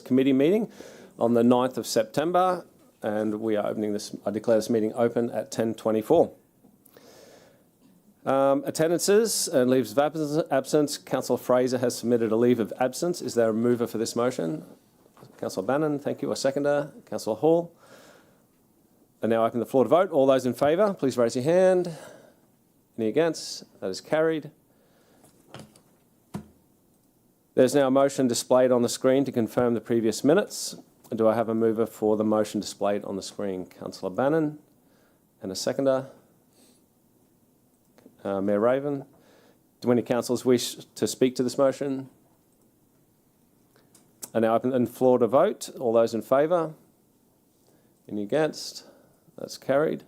Committee meeting on the 9th of September, and we are opening this. I declare this meeting open at 10:24. Attendances and leaves of absence. Councillor Fraser has submitted a leave of absence. Is there a mover for this motion? Councillor Bannon, thank you. A seconder? Councillor Hall. I now open the floor to vote. All those in favour, please raise your hand. Any against? That is carried. There's now a motion displayed on the screen to confirm the previous minutes. Do I have a mover for the motion displayed on the screen? Councillor Bannon. And a seconder? Mayor Raven. Do any councillors wish to speak to this motion? I now open the floor to vote. All those in favour? Any against? That's carried.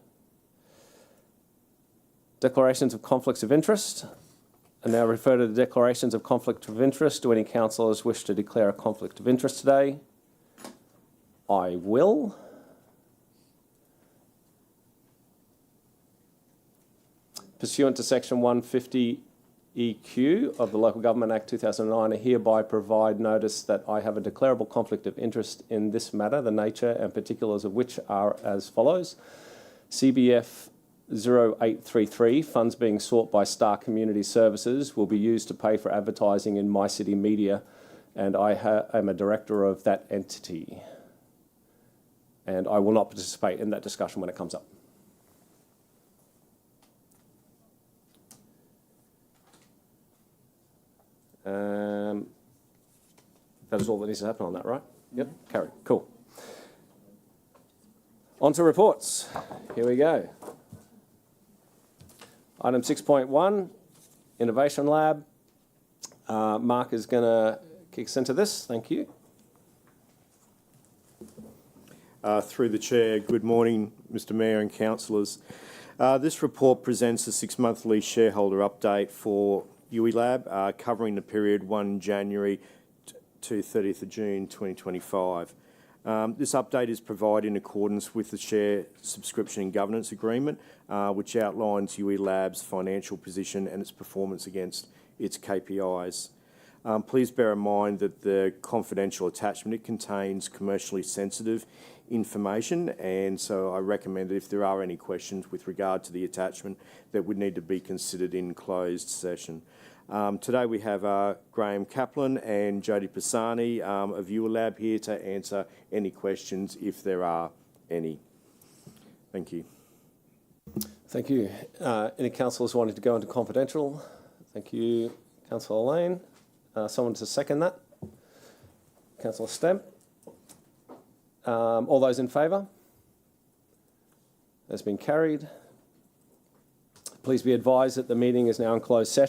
Declarations of conflicts of interest. I now refer to the declarations of conflict of interest. Do any councillors wish to declare a conflict of interest today? I will. Pursuant to section 150 EQ of the Local Government Act 2009, I hereby provide notice that I have a declarable conflict of interest in this matter, the nature and particulars of which are as follows. CBF 0833, funds being sought by Star Community Services, will be used to pay for advertising in My City Media, and I am a director of that entity. And I will not participate in that discussion when it comes up. That is all that needs to happen on that, right? Yep, carried. Cool. On to reports. Here we go. Item 6.1, Innovation Lab. Mark is going to kick us into this. Thank you. Through the Chair, good morning, Mr Mayor and councillors. This report presents a 6-monthly shareholder update for UELab, covering the period 1 January to 30th of June 2025. This update is provided in accordance with the Share Subscription and Governance Agreement, which outlines UELab's financial position and its performance against its KPIs. Please bear in mind that the confidential attachment, it contains commercially sensitive information, and so I recommend that if there are any questions with regard to the attachment, that would need to be considered in closed session. Today we have Graham Kaplan and Jody Pisani of UELab here to answer any questions if there are any. Thank you. Thank you. Any councillors wanting to go into confidential? Thank you, Councillor Lane. Someone to second that? Councillor Stemp. All those in favour? That's been carried. Please be advised that the meeting is now in closed session.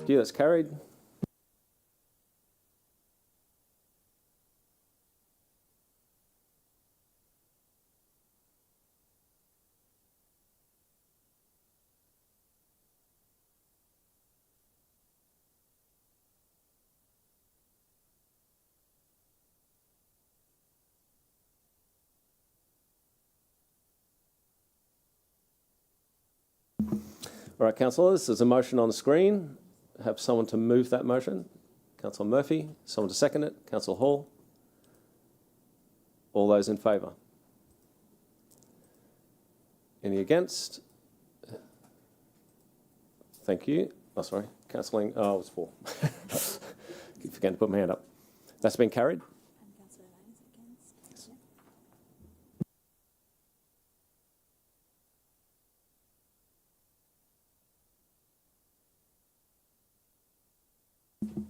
Thank you, that's carried. All right, councillors, there's a motion on the screen. Have someone to move that motion. Councillor Murphy, someone to second it. Councillor Hall. All those in favour? Any against? Thank you. Oh, sorry. Cancelling. Oh, it was 4. Keep forgetting to put my hand up. That's been carried.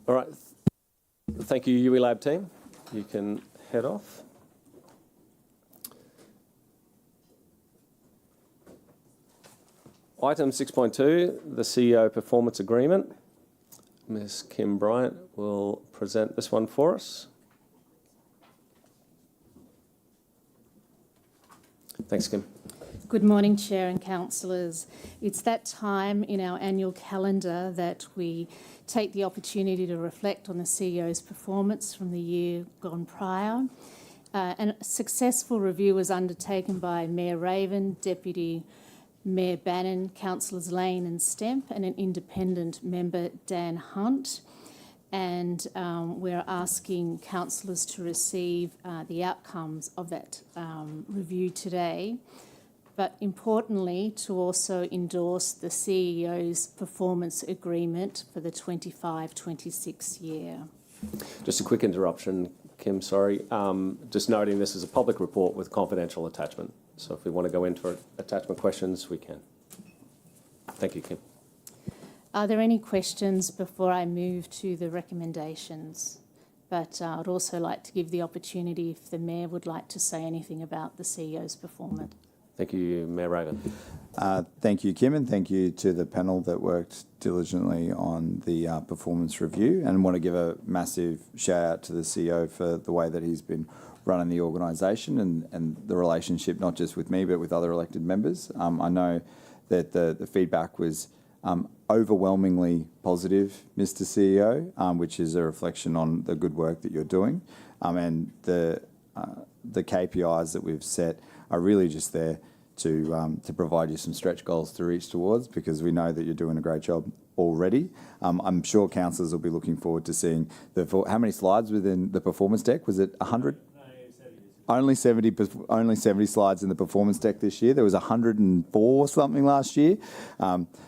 All right. Thank you, UE Lab team. You can head off. Item 6.2, the CEO Performance Agreement. Ms. Kim Bryant will present this one for us. Thanks, Kim. Good morning, Chair and councillors. It's that time in our annual calendar that we take the opportunity to reflect on the CEO's performance from the year gone prior. And a successful review was undertaken by Mayor Raven, Deputy Mayor Bannon, Councillors Lane and Stemp, and an independent member, Dan Hunt. And we're asking councillors to receive the outcomes of that review today, but importantly to also endorse the CEO's performance agreement for the 25-26 year. Just a quick interruption, Kim, sorry. Just noting this is a public report with confidential attachment. So if we want to go into attachment questions, we can. Thank you, Kim. Are there any questions before I move to the recommendations? But I'd also like to give the opportunity if the Mayor would like to say anything about the CEO's performance. Thank you, Mayor Raven. Thank you, Kim, and thank you to the panel that worked diligently on the performance review, and want to give a massive shout out to the CEO for the way that he's been running the organisation and the relationship, not just with me, but with other elected members. I know that the feedback was overwhelmingly positive, Mr. CEO, which is a reflection on the good work that you're doing. And the KPIs that we've set are really just there to provide you some stretch goals to reach towards, because we know that you're doing a great job already. I'm sure councillors will be looking forward to seeing how many slides within the performance deck? Was it 100? Only 70 slides in the performance deck this year. There was 104 something last year.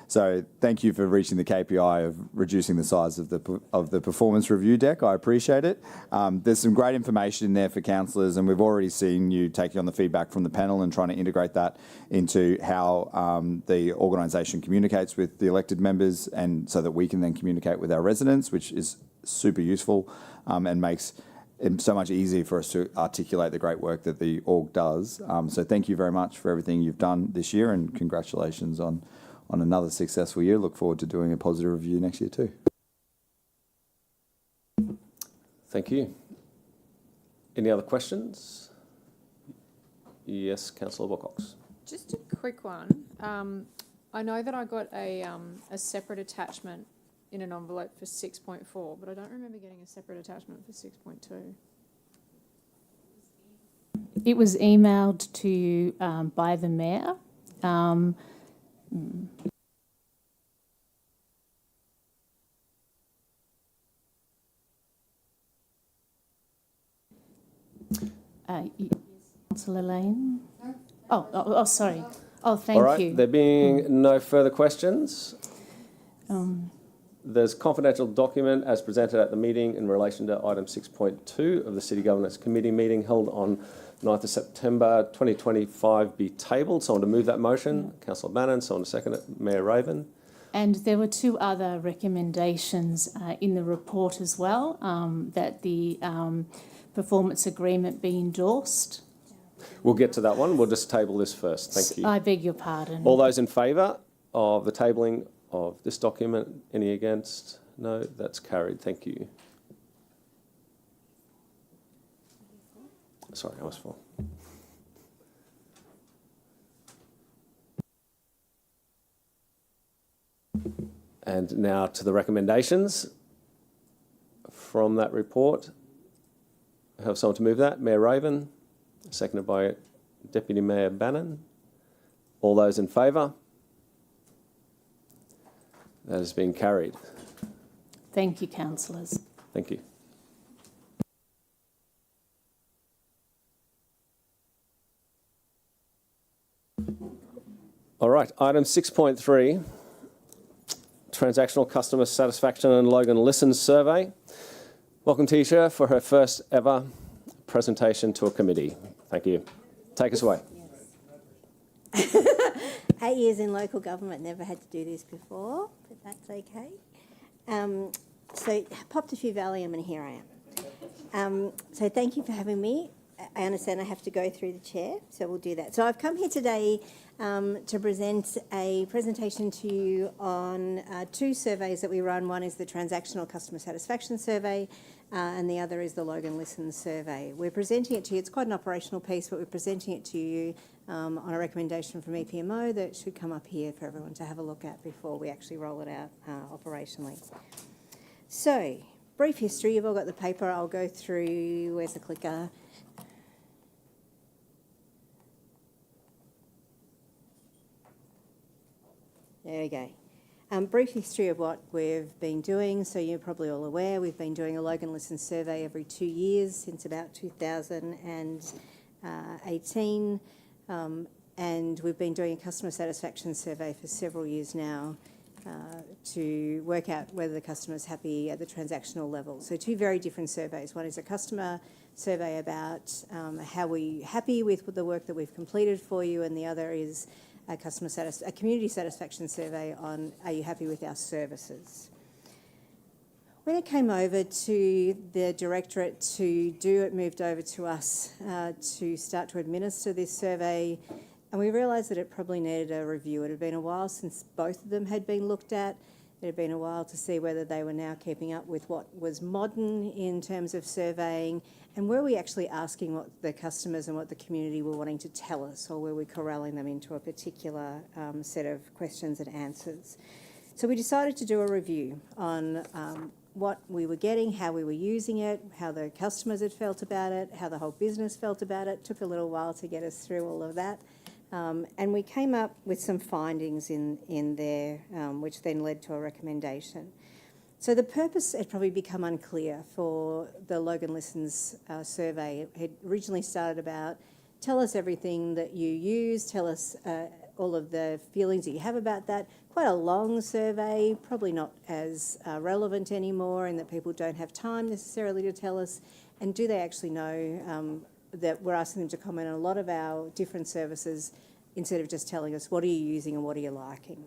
So thank you for reaching the KPI of reducing the size of the performance review deck. I appreciate it. There's some great information in there for councillors, and we've already seen you taking on the feedback from the panel and trying to integrate that into how the organisation communicates with the elected members, and so that we can then communicate with our residents, which is super useful and makes it's so much easier for us to articulate the great work that the org does. So thank you very much for everything you've done this year, and congratulations on another successful year. Look forward to doing a positive review next year too. Thank you. Any other questions? Yes, Councillor Wilcox. Just a quick one. I know that I got a separate attachment in an envelope for 6.4, but I don't remember getting a separate attachment for 6.2. It was emailed to you by the Mayor. Councillor Lane? Oh, sorry. Oh, thank you. All right, there being no further questions, there's confidential document as presented at the meeting in relation to item 6.2 of the City Governance Committee meeting held on 9th of September 2025 be tabled. Someone to move that motion. Councillor Bannon, someone to second it. Mayor Raven. And there were 2 other recommendations in the report as well, that the performance agreement be endorsed. We'll get to that one. We'll just table this first. Thank you. I beg your pardon. All those in favour of the tabling of this document. Any against? No, that's carried. Thank you. Sorry, I was full. And now to the recommendations from that report. I have someone to move that. Mayor Raven, seconded by Deputy Mayor Bannon. All those in favour? That has been carried. Thank you, councillors. Thank you. All right, item 6.3, transactional customer satisfaction and Logan Listens survey. Welcome, Tisha, for her first ever presentation to a committee. Thank you. Take us away. 8 years in local government, never had to do this before, but that's okay. So popped a few Valium and here I am. So thank you for having me. I understand I have to go through the chair, so we'll do that. So I've come here today to present a presentation to you on two surveys that we run. One is the Transactional Customer Satisfaction Survey and the other is the Logan Listens Survey. We're presenting it to you. It's quite an operational piece, but we're presenting it to you on a recommendation from EPMO that should come up here for everyone to have a look at before we actually roll it out operationally. So, brief history. You've all got the paper. I'll go through. Where's the clicker? There we go. Brief history of what we've been doing. So you're probably all aware we've been doing a Logan Listens survey every 2 years since about 2018. And we've been doing a customer satisfaction survey for several years now to work out whether the customer's happy at the transactional level. So two very different surveys. One is a customer survey about how we're happy with the work that we've completed for you, and the other is a community satisfaction survey on are you happy with our services. When it came over to the directorate to do it, moved over to us to start to administer this survey, and we realised that it probably needed a review. It had been a while since both of them had been looked at. It had been a while to see whether they were now keeping up with what was modern in terms of surveying, and were we actually asking what the customers and what the community were wanting to tell us, or were we corralling them into a particular set of questions and answers. So we decided to do a review on what we were getting, how we were using it, how the customers had felt about it, how the whole business felt about it. It took a little while to get us through all of that. And we came up with some findings in there, which then led to a recommendation. So the purpose had probably become unclear for the Logan Listens survey. It had originally started about, tell us everything that you use, tell us all of the feelings that you have about that. Quite a long survey, probably not as relevant anymore, in that people don't have time necessarily to tell us. And do they actually know that we're asking them to comment on a lot of our different services instead of just telling us what are you using and what are you liking.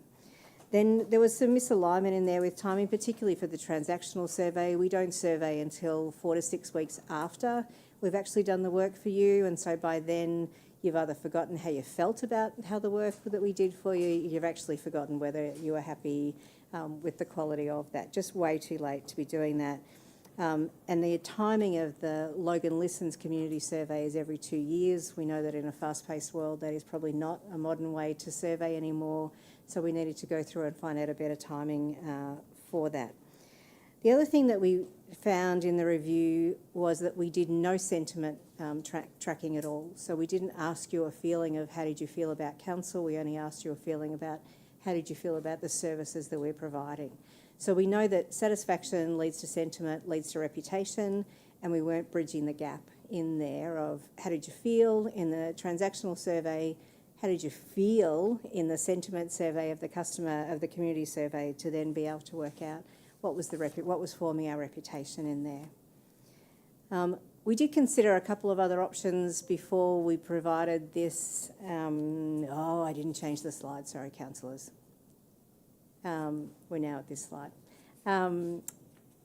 Then there was some misalignment in there with timing, particularly for the transactional survey. We don't survey until 4 to 6 weeks after we've actually done the work for you, and so by then you've either forgotten how you felt about how the work that we did for you, you've actually forgotten whether you were happy with the quality of that. Just way too late to be doing that. And the timing of the Logan Listens community survey is every 2 years. We know that in a fast-paced world that is probably not a modern way to survey anymore, so we needed to go through and find out a better timing for that. The other thing that we found in the review was that we did no sentiment tracking at all. So we didn't ask you a feeling of how did you feel about council, we only asked you a feeling about how did you feel about the services that we're providing. So we know that satisfaction leads to sentiment, leads to reputation, and we weren't bridging the gap in there of how did you feel in the transactional survey, how did you feel in the sentiment survey of the customer, of the community survey, to then be able to work out what was forming our reputation in there. We did consider a couple of other options before we provided this. I didn't change the slide, sorry, councillors. We're now at this slide.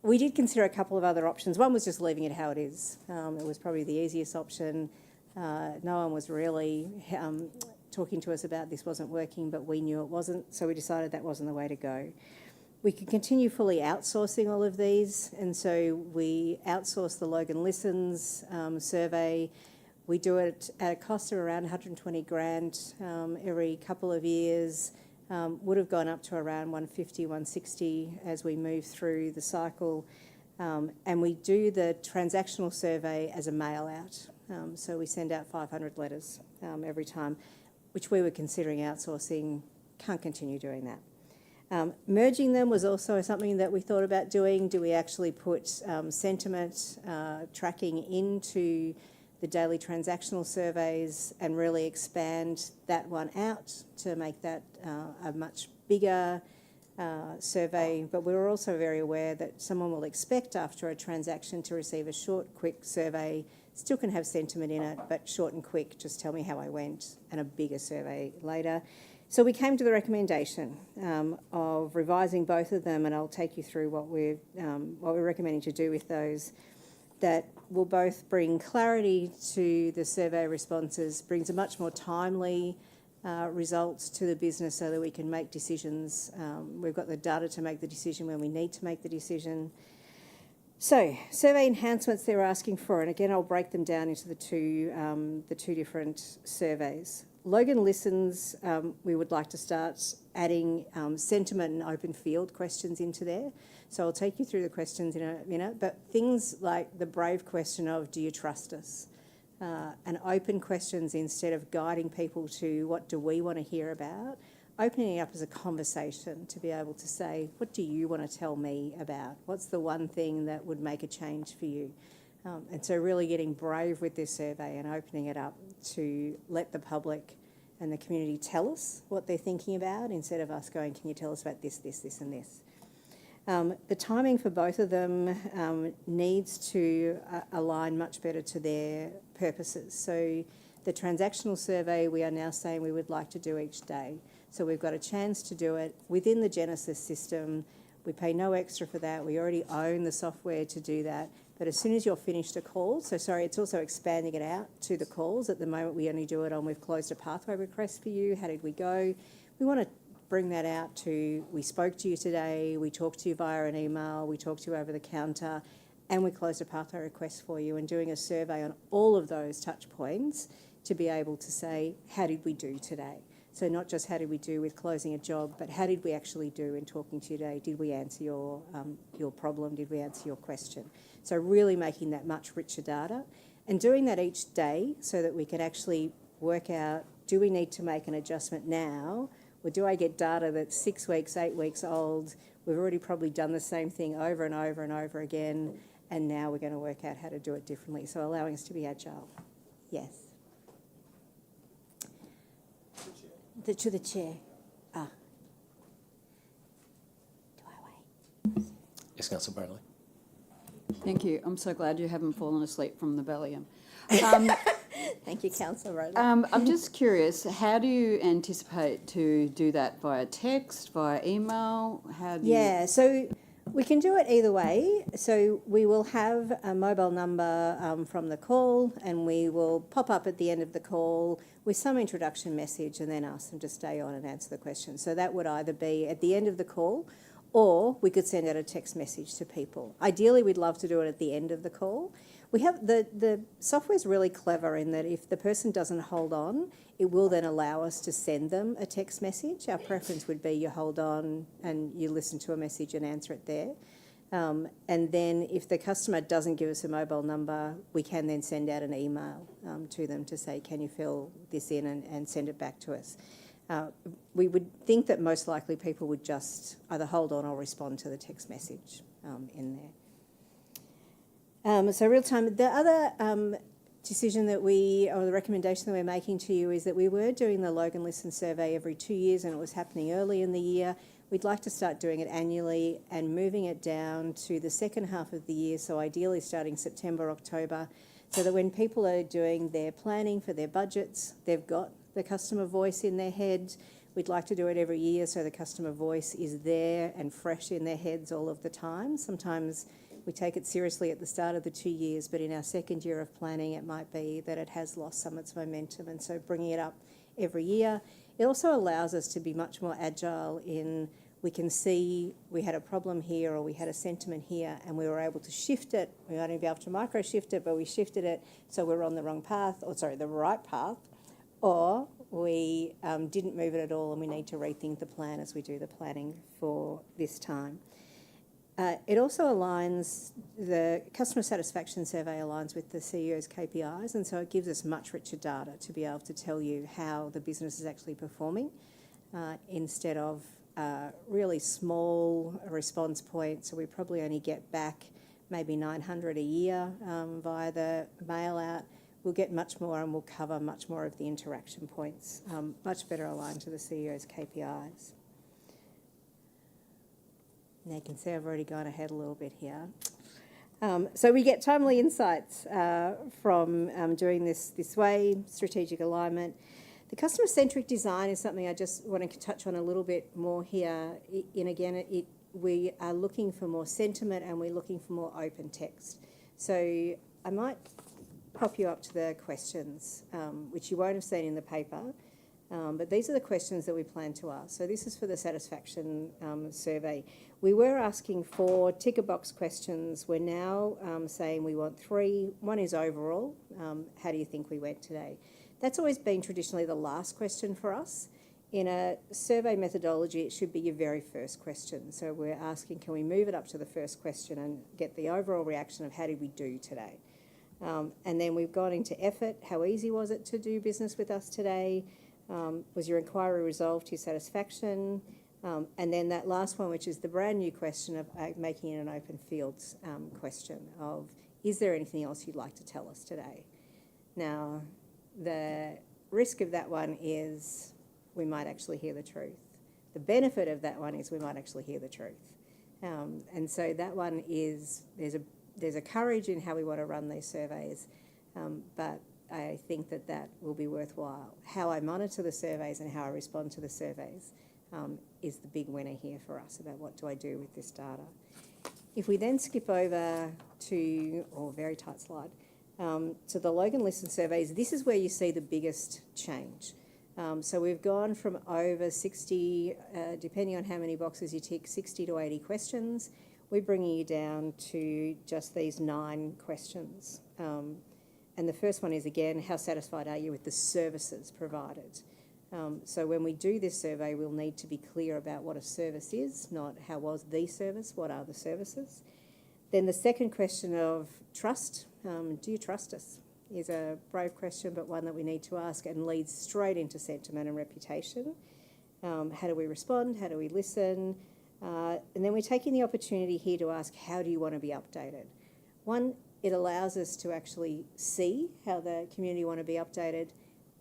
We did consider a couple of other options. One was just leaving it how it is. It was probably the easiest option. No one was really talking to us about this wasn't working, but we knew it wasn't, so we decided that wasn't the way to go. We could continue fully outsourcing all of these, and so we outsource the Logan Listens survey. We do it at a cost of around 120 grand every couple of years. Would have gone up to around 150, 160 as we move through the cycle. And we do the transactional survey as a mail out. So we send out 500 letters every time, which we were considering outsourcing. Can't continue doing that. Merging them was also something that we thought about doing. Do we actually put sentiment tracking into the daily transactional surveys and really expand that one out to make that a much bigger survey? But we were also very aware that someone will expect after a transaction to receive a short, quick survey. Still can have sentiment in it, but short and quick, just tell me how I went, and a bigger survey later. So we came to the recommendation of revising both of them, and I'll take you through what we're recommending to do with those. That will both bring clarity to the survey responses, brings a much more timely results to the business so that we can make decisions. We've got the data to make the decision when we need to make the decision. So, survey enhancements they're asking for, and again I'll break them down into the two different surveys. Logan Listens, we would like to start adding sentiment and open field questions into there. So I'll take you through the questions in a minute, but things like the brave question of, do you trust us? And open questions instead of guiding people to what do we want to hear about, opening it up as a conversation to be able to say, what do you want to tell me about? What's the one thing that would make a change for you? And so really getting brave with this survey and opening it up to let the public and the community tell us what they're thinking about instead of us going, can you tell us about this, this, this and this? The timing for both of them needs to align much better to their purposes. So the transactional survey we are now saying we would like to do each day. So we've got a chance to do it within the Genesis system. We pay no extra for that. We already own the software to do that. But as soon as you're finished a call, so sorry, it's also expanding it out to the calls. At the moment, we only do it on we've closed a pathway request for you. How did we go? We want to bring that out to we spoke to you today, we talked to you via an email, we talked to you over the counter, and we closed a pathway request for you, and doing a survey on all of those touch points to be able to say, how did we do today? So not just how did we do with closing a job, but how did we actually do in talking to you today? Did we answer your problem? Did we answer your question? So really making that much richer data and doing that each day so that we can actually work out, do we need to make an adjustment now? Or do I get data that's 6 weeks, 8 weeks old? We've already probably done the same thing over and over and over again, and now we're going to work out how to do it differently. So allowing us to be agile. Yes. To the chair. Do I wait? Yes, Councillor Bradley. Thank you. I'm so glad you haven't fallen asleep from the Valium. Thank you, Councillor Rowley. I'm just curious, how do you anticipate to do that? Via text, via email? How do you... Yeah, so we can do it either way. So we will have a mobile number from the call, and we will pop up at the end of the call with some introduction message and then ask them to stay on and answer the question. So that would either be at the end of the call, or we could send out a text message to people. Ideally, we'd love to do it at the end of the call. We have the software's really clever in that if the person doesn't hold on, it will then allow us to send them a text message. Our preference would be you hold on and you listen to a message and answer it there. And then if the customer doesn't give us a mobile number, we can then send out an email to them to say, can you fill this in and send it back to us. We would think that most likely people would just either hold on or respond to the text message in there. So real time. The other decision that or the recommendation that we're making to you is that we were doing the Logan Listen survey every 2 years and it was happening early in the year. We'd like to start doing it annually and moving it down to the second half of the year, so ideally starting September, October, so that when people are doing their planning for their budgets, they've got the customer voice in their head. We'd like to do it every year so the customer voice is there and fresh in their heads all of the time. Sometimes we take it seriously at the start of the 2 years, but in our second year of planning, it might be that it has lost some of its momentum. And so bringing it up every year. It also allows us to be much more agile in we can see we had a problem here or we had a sentiment here and we were able to shift it. We might only be able to micro shift it, but we shifted it so we're on the wrong path, or sorry, the right path, or we didn't move it at all and we need to rethink the plan as we do the planning for this time. It also aligns, the customer satisfaction survey aligns with the CEO's KPIs, and so it gives us much richer data to be able to tell you how the business is actually performing instead of really small response points. So we probably only get back maybe 900 a year via the mail out. We'll get much more and we'll cover much more of the interaction points, much better aligned to the CEO's KPIs. Now you can see I've already gone ahead a little bit here. So we get timely insights from doing this way, strategic alignment. The customer-centric design is something I just want to touch on a little bit more here. We are looking for more sentiment and we're looking for more open text. So I might pop you up to the questions, which you won't have seen in the paper. But these are the questions that we plan to ask. So this is for the satisfaction survey. We were asking 4 ticker box questions. We're now saying we want 3. One is overall. How do you think we went today? That's always been traditionally the last question for us. In a survey methodology, it should be your very first question. So we're asking, can we move it up to the first question and get the overall reaction of how did we do today? And then we've gone into effort. How easy was it to do business with us today? Was your inquiry resolved to your satisfaction? And then that last one, which is the brand new question of making it an open fields question of, is there anything else you'd like to tell us today? Now, the risk of that one is we might actually hear the truth. The benefit of that one is we might actually hear the truth. And so that one is, there's a courage in how we want to run these surveys, but I think that will be worthwhile. How I monitor the surveys and how I respond to the surveys is the big winner here for us about what do I do with this data. If we then skip over to, very tight slide, to the Logan Listen surveys, this is where you see the biggest change. So we've gone from over 60, depending on how many boxes you tick, 60 to 80 questions. We're bringing you down to just these 9 questions. And the first one is, again, how satisfied are you with the services provided? So when we do this survey, we'll need to be clear about what a service is, not how was the service, what are the services. Then the second question of trust, do you trust us, is a brave question, but one that we need to ask and leads straight into sentiment and reputation. How do we respond? How do we listen? And then we're taking the opportunity here to ask, how do you want to be updated? One, it allows us to actually see how the community want to be updated,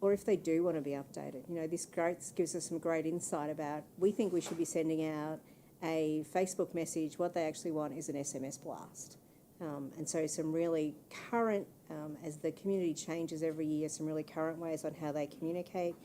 or if they do want to be updated. You know, this gives us some great insight about, we think we should be sending out a Facebook message. What they actually want is an SMS blast. And so some really current, as the community changes every year, some really current ways on how they communicate.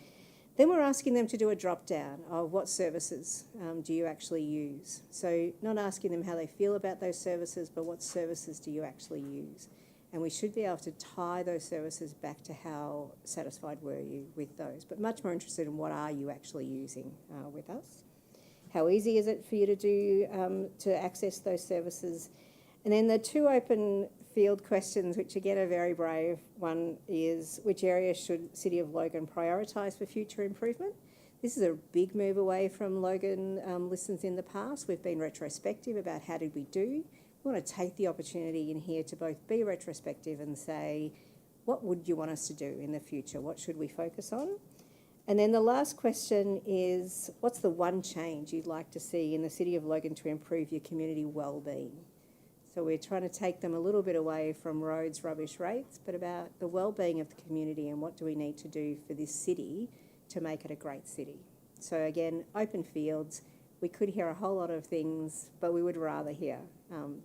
Then we're asking them to do a drop down of what services do you actually use. So not asking them how they feel about those services, but what services do you actually use. And we should be able to tie those services back to how satisfied were you with those, but much more interested in what are you actually using with us. How easy is it for you to do to access those services? And then the 2 open field questions, which again are very brave. One is, which areas should City of Logan prioritise for future improvement? This is a big move away from Logan Listens in the past. We've been retrospective about how did we do. We want to take the opportunity in here to both be retrospective and say, what would you want us to do in the future? What should we focus on? And then the last question is, what's the one change you'd like to see in the City of Logan to improve your community wellbeing? So we're trying to take them a little bit away from roads, rubbish rates, but about the wellbeing of the community and what do we need to do for this city to make it a great city. So again, open fields. We could hear a whole lot of things, but we would rather hear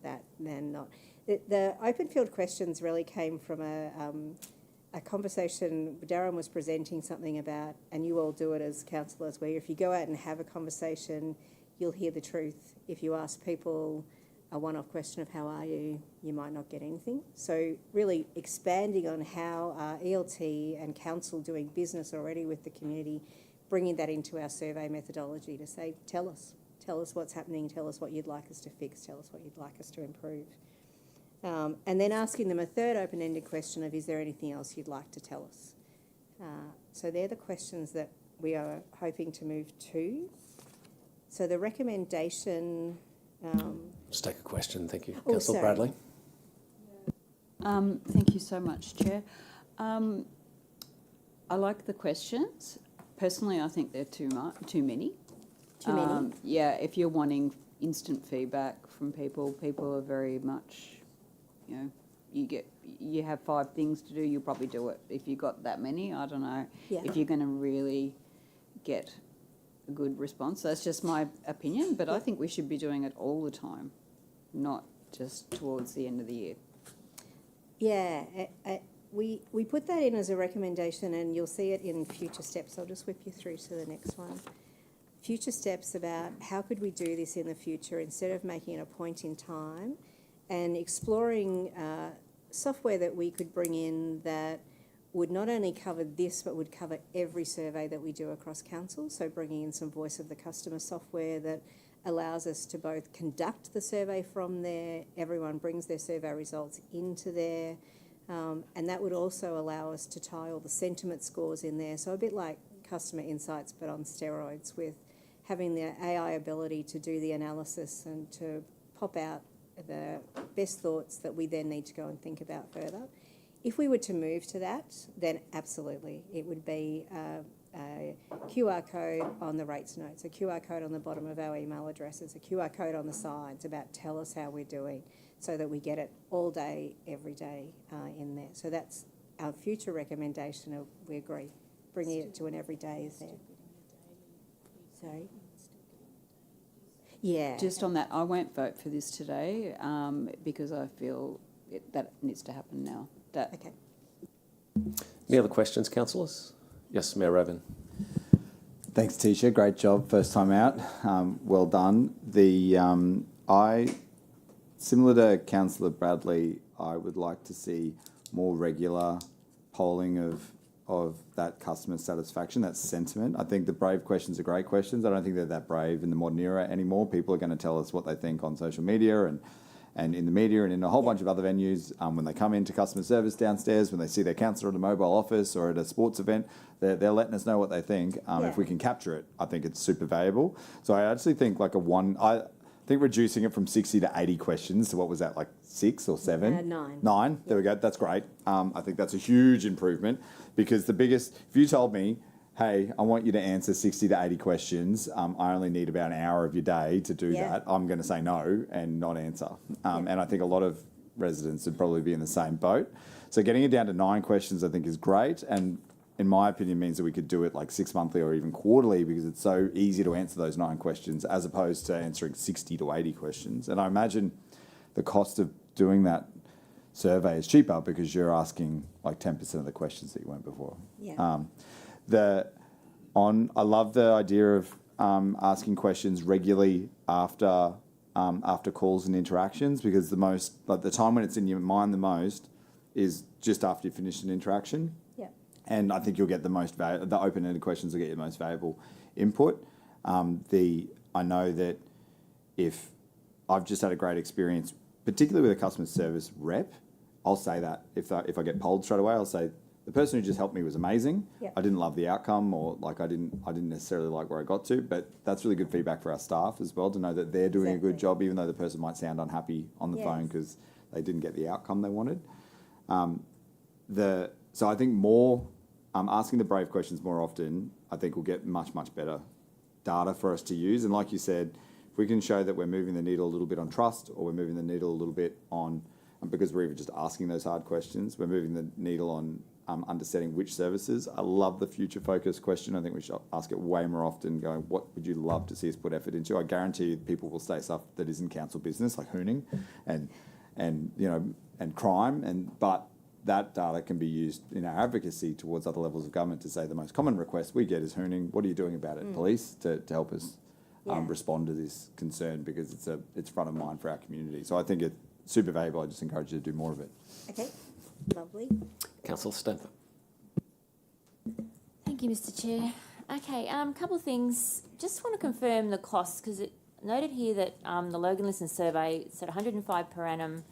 that than not. The open field questions really came from a conversation. Darren was presenting something about, and you all do it as councillors, where if you go out and have a conversation, you'll hear the truth. If you ask people a one-off question of how are you, you might not get anything. So really expanding on how ELT and council doing business already with the community, bringing that into our survey methodology to say, tell us what's happening, tell us what you'd like us to fix, tell us what you'd like us to improve. And then asking them a third open-ended question of, is there anything else you'd like to tell us? So they're the questions that we are hoping to move to. So the recommendation... Just take a question. Thank you. Oh, Councillor sorry. Bradley. Thank you so much, Chair. I like the questions. Personally, I think they're too many. Too many? Yeah, if you're wanting instant feedback from people, people are very much, you know, you have 5 things to do, you'll probably do it. If you've got that many, I don't know Yeah. if you're going to really get a good response. That's just my opinion, but I think we should be doing it all the time, not just towards the end of the year. Yeah, we put that in as a recommendation, and you'll see it in future steps. I'll just whip you through to the next one. Future steps about how could we do this in the future instead of making it a point in time, and exploring software that we could bring in that would not only cover this but would cover every survey that we do across council. So bringing in some voice of the customer software that allows us to both conduct the survey from there, everyone brings their survey results into there, and that would also allow us to tie all the sentiment scores in there. So a bit like customer insights but on steroids, with having the AI ability to do the analysis and to pop out the best thoughts that we then need to go and think about further. If we were to move to that, then absolutely, it would be a QR code on the rates notes, a QR code on the bottom of our email addresses, a QR code on the sides about tell us how we're doing, so that we get it all day, every day in there. So that's our future recommendation. We agree, bringing it to an everyday is there. Sorry? Yeah. Just on that, I won't vote for this today because I feel that needs to happen now. Okay. Any other questions, councillors? Yes, Mayor Raven. Thanks, Tisha. Great job, first time out. Well done. Similar to Councillor Bradley, I would like to see more regular polling of that customer satisfaction, that sentiment. I think the brave questions are great questions. I don't think they're that brave in the modern era anymore. People are going to tell us what they think on social media and in the media and in a whole bunch of other venues. When they come into customer service downstairs, when they see their councillor at a mobile office or at a sports event, they're letting us know what they think. If we can capture it, I think it's super valuable. So I actually think I think reducing it from 60 to 80 questions to what was that, like 6 or 7? 9. 9, there we go, that's great. I think that's a huge improvement, because if you told me, hey, I want you to answer 60 to 80 questions, I only need about an hour of your day to do that, I'm going to say no and not answer. And I think a lot of residents would probably be in the same boat. So getting it down to 9 questions I think is great, and in my opinion means that we could do it like 6 monthly or even quarterly, because it's so easy to answer those 9 questions as opposed to answering 60 to 80 questions. And I imagine the cost of doing that survey is cheaper because you're asking like 10% of the questions that you weren't before. Yeah. I love the idea of asking questions regularly after calls and interactions, because the time when it's in your mind the most is just after you finish an interaction. Yeah. And I think you'll get the open-ended questions will get you the most valuable input. I know that if I've just had a great experience, particularly with a customer service rep, I'll say that if I get polled straight away, I'll say the person who just helped me was amazing. Yeah. I didn't love the outcome, or like I didn't necessarily like where I got to, but that's really good feedback for our staff as well, to know that they're doing a good job, even though the person might sound unhappy on the phone because they didn't get the outcome they wanted. So I think more asking the brave questions more often, I think will get much, much better data for us to use. And like you said, if we can show that we're moving the needle a little bit on trust, or we're moving the needle a little bit on, because we're even just asking those hard questions, we're moving the needle on understanding which services. I love the future focus question. I think we should ask it way more often, going, what would you love to see us put effort into? I guarantee you people will say stuff that isn't council business, like hooning and crime, but that data can be used in our advocacy towards other levels of government to say the most common request we get is hooning. What are you doing about it, police, to help us Yeah. respond to this concern, because it's front of mind for our community. So I think it's super valuable. I just encourage you to do more of it. Okay, lovely. Councillor Stanford. Thank you, Mr. Chair. Okay, couple of things. Just want to confirm the costs, because it noted here that the Logan Listen survey said 105 per annum,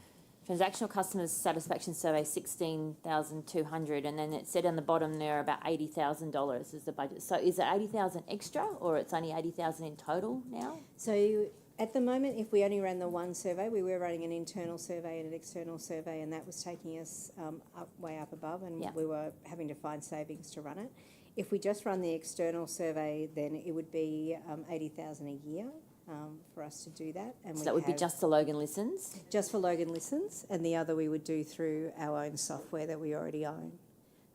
transactional customers satisfaction survey 16,200, and then it said on the bottom there about $80,000 is the budget. So is it 80,000 extra, or it's only 80,000 in total now? So at the moment, if we only ran the one survey, we were running an internal survey and an external survey, and that was taking us way up above, and Yeah. we were having to find savings to run it. If we just run the external survey, then it would be 80,000 a year for us to do that. And So we that would be have- just the Logan Listens? just for Logan Listens, and the other we would do through our own software that we already own.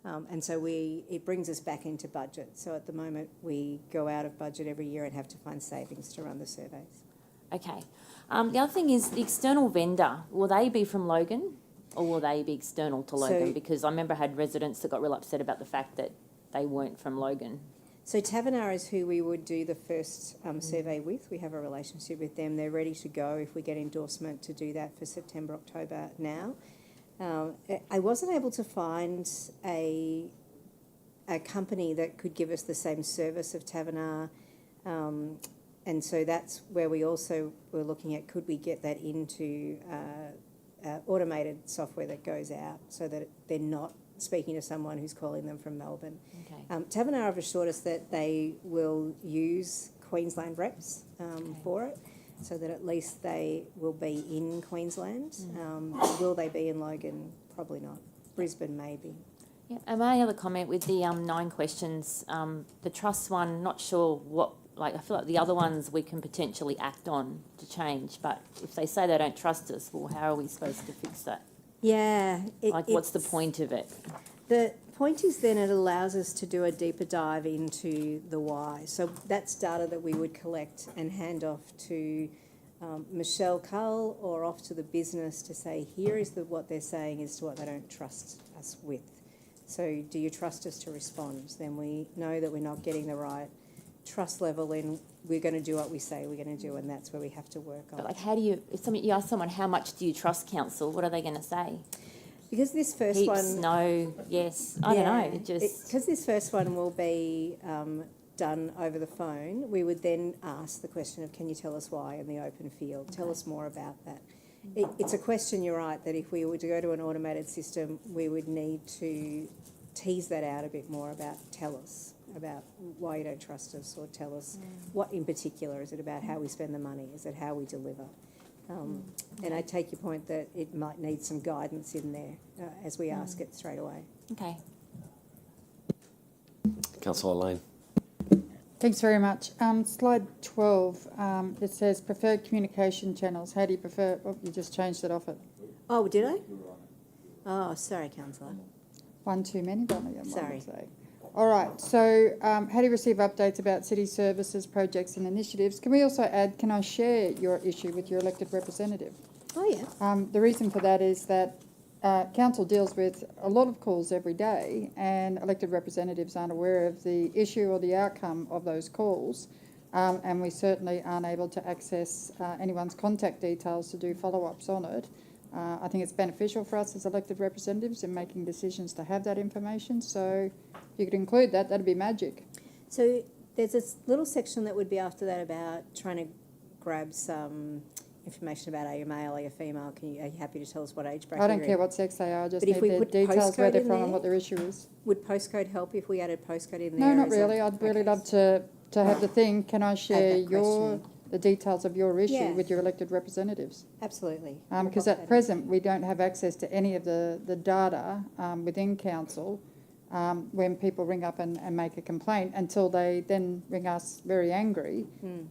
And so it brings us back into budget. So at the moment, we go out of budget every year and have to find savings to run the surveys. Okay. The other thing is the external vendor, will they be from Logan, or will they be external to Logan? So- Because I remember I had residents that got real upset about the fact that they weren't from Logan. So Tavernar is who we would do the first survey with. We have a relationship with them. They're ready to go if we get endorsement to do that for September, October now. I wasn't able to find a company that could give us the same service of Tavernar. And so that's where we also were looking at, could we get that into automated software that goes out so that they're not speaking to someone who's calling them from Melbourne. Okay. Tavernar have assured us that they will use Queensland reps for it, so that at least they will be in Queensland. Will they be in Logan? Probably not. Brisbane, maybe. Yeah, and my other comment with the 9 questions, the trust one, not sure what, like, I feel like the other ones we can potentially act on to change, but if they say they don't trust us, well, how are we supposed to fix that? Yeah. Like, what's the point of it? The point is then it allows us to do a deeper dive into the why. So that's data that we would collect and hand off to Michelle Cull or off to the business to say, here is what they're saying as to what they don't trust us with. So do you trust us to respond? Then we know that we're not getting the right trust level in, we're going to do what we say we're going to do, and that's where we have to work But on. like, how do you, if you ask someone, how much do you trust council, what are they going to say? Because this first Heaps, one... no, yes, I don't know, it just... Because this first one will be done over the phone, we would then ask the question of, can you tell us why in the open field? Tell us more about that. It's a question, you're right, that if we were to go to an automated system, we would need to tease that out a bit more about, tell us about why you don't trust us, or tell us what in particular. Is it about how we spend the money? Is it how we deliver? And I take your point that it might need some guidance in there as we ask it straight away. Okay. Councillor Lane. Thanks very much. Slide 12, it says preferred communication channels. How do you prefer? Oh, you just changed it off it. Oh, did I? Oh, sorry, councillor. One too many, don't I? Sorry. All right, so how do you receive updates about city services, projects and initiatives? Can we also add, can I share your issue with your elected representative? Oh, yeah. The reason for that is that council deals with a lot of calls every day, and elected representatives aren't aware of the issue or the outcome of those calls, and we certainly aren't able to access anyone's contact details to do follow-ups on it. I think it's beneficial for us as elected representatives in making decisions to have that information, so if you could include that, that'd be magic. So there's this little section that would be after that about trying to grab some information about, are you male, are you female, are you happy to tell us what age bracket I don't you're care in? what sex they are, I just But if need we their put details, where postcode they're in from and there? what their issue is. Would postcode help if we added postcode in No, there? not Is that- really. I'd really okay. love to have the thing, can I share that question. the details of your issue Yeah. with your elected representatives? Absolutely. Because at present, we don't have access to any of the data within council when people ring up and make a complaint, until they then ring us very angry,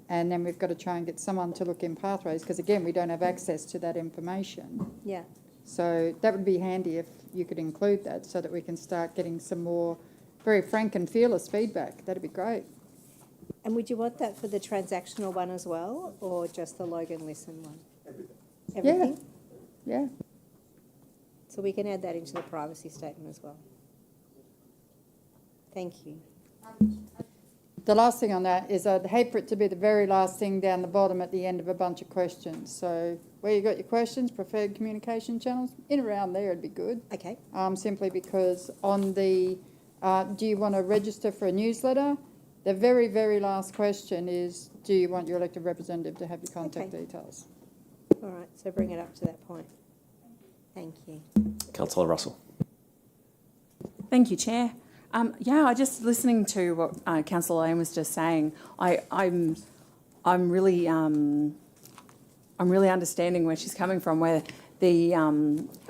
and then we've got to try and get someone to look in pathways, because again, we don't have access to that information. Yeah. So that would be handy if you could include that, so that we can start getting some more very frank and fearless feedback. That'd be great. And would you want that for the transactional one as well, or just the Logan Listen one? Everything? Yeah. So we can add that into the privacy statement as well. Thank you. the last thing on that is I'd hate for it to be the very last thing down the bottom at the end of a bunch of questions. So where you got your questions, preferred communication channels, in around there would be good. Okay. Simply because on the, do you want to register for a newsletter? The very, very last question is, do you want your elected representative to have your contact Okay. details? All right, so bring it up to that point. Thank you. Councillor Russell. Thank you, Chair. I just listening to what Councillor Lane was just saying. I'm really understanding where she's coming from. Where the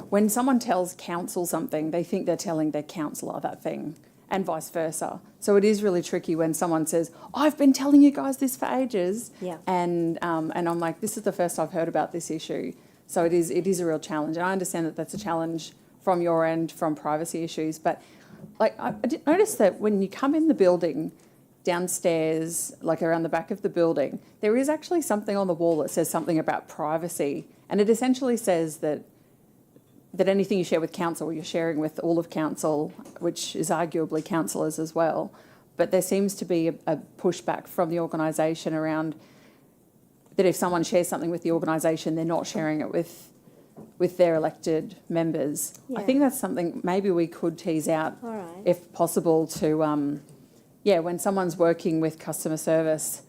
when someone tells council something, they think they're telling their councillor that thing, and vice versa. So it is really tricky when someone says, "I've been telling you guys this for ages," Yeah. and I'm like, "This is the first I've heard about this issue." So it is a real challenge, and I understand that that's a challenge from your end, from privacy issues, but. Like, I did notice that when you come in the building, downstairs, like around the back of the building, there is actually something on the wall that says something about privacy. And it essentially says that anything you share with council, you're sharing with all of council, which is arguably councillors as well. But there seems to be a pushback from the organisation around that if someone shares something with the organisation, they're not sharing it with their elected members. I Yeah. think that's something maybe we could tease out, All right. if possible, to, when someone's working with customer service,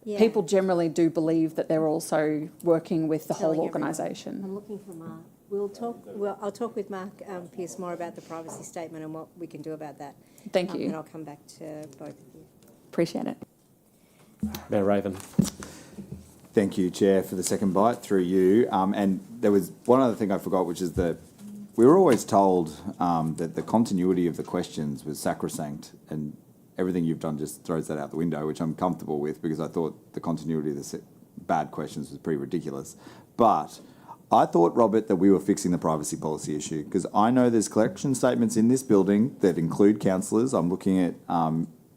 Yeah. people generally do believe that they're also working with the Telling whole everyone. organisation. I'm looking for Mark. I'll talk with Mark Pearce more about the privacy statement and what we can do about that. Thank And you. I'll come back to both of you. Appreciate it. Mayor Raven. Thank you, Chair, for the second bite through you. And there was one other thing I forgot, which is that we were always told that the continuity of the questions was sacrosanct, and everything you've done just throws that out the window, which I'm comfortable with because I thought the continuity of the bad questions was pretty ridiculous. But I thought, Robert, that we were fixing the privacy policy issue because I know there's collection statements in this building that include councillors. I'm looking at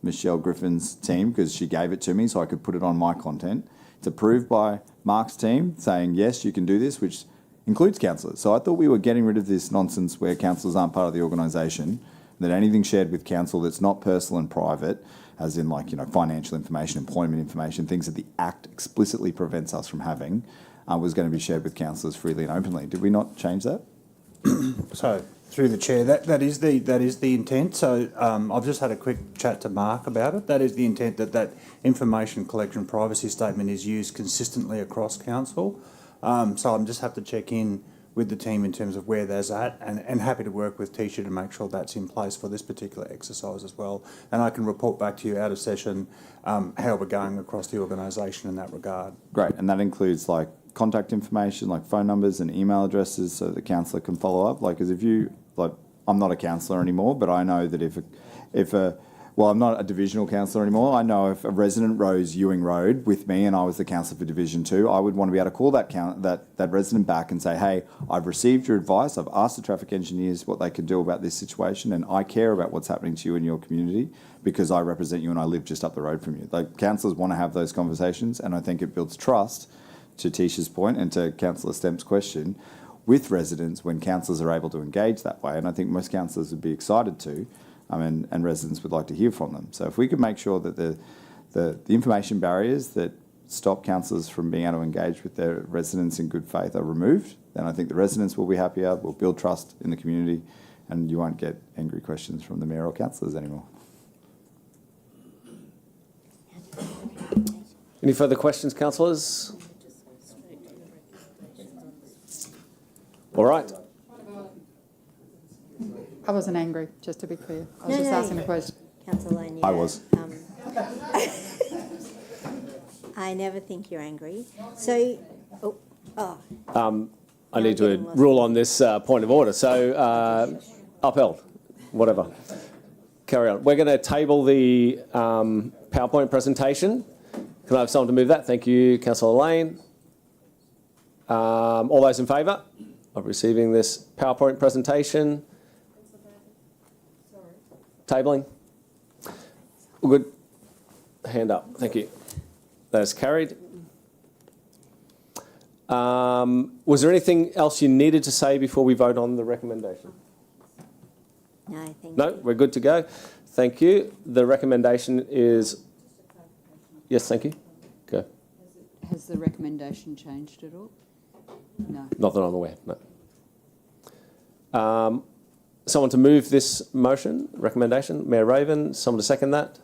Michelle Griffin's team because she gave it to me so I could put it on my content. It's approved by Mark's team saying, yes, you can do this, which includes councillors. So I thought we were getting rid of this nonsense where councillors aren't part of the organisation, that anything shared with council that's not personal and private, as in financial information, employment information, things that the Act explicitly prevents us from having, was going to be shared with councillors freely and openly. Did we not change that? So, through the chair, that is the intent. So, I've just had a quick chat to Mark about it. That is the intent, that information collection privacy statement is used consistently across council. So I'm just have to check in with the team in terms of where that's at, and happy to work with Tisha to make sure that's in place for this particular exercise as well. And I can report back to you out of session how we're going across the organisation in that regard. Great, and that includes like contact information, like phone numbers and email addresses, so the councillor can follow up. Like, because if you I'm not a councillor anymore, but I know that I'm not a divisional councillor anymore. I know if a resident rose Ewing Road with me and I was the councillor for Division 2, I would want to be able to call that resident back and say, hey, I've received your advice. I've asked the traffic engineers what they can do about this situation, and I care about what's happening to you in your community because I represent you and I live just up the road from you. Like, councillors want to have those conversations, and I think it builds trust, to Tisha's point and to Councillor Stemp's question, with residents when councillors are able to engage that way. And I think most councillors would be excited to. And residents would like to hear from them. So if we could make sure that the information barriers that stop councillors from being able to engage with their residents in good faith are removed, then I think the residents will be happier, we'll build trust in the community, and you won't get angry questions from the mayor or councillors anymore. Any further questions, councillors? All right. I wasn't angry, just to be clear. I was No, just no, asking a question. Councillor Lane, I was. I never think you're angry. So, I need to rule on this point of order. So, upheld, whatever. Carry on. We're going to table the PowerPoint presentation. Can I have someone to move that? Thank you, Councillor Lane. All those in favour of receiving this PowerPoint presentation? Tabling? All good? Hand up. Thank you. That is carried. Was there anything else you needed to say before we vote on the recommendation? no, thank No, you. we're good to go. Thank you. The recommendation is... Yes, thank you. Go. Has the recommendation changed at all? No. Not that I'm aware, no. Someone to move this motion, recommendation? Mayor Raven. Someone to second that?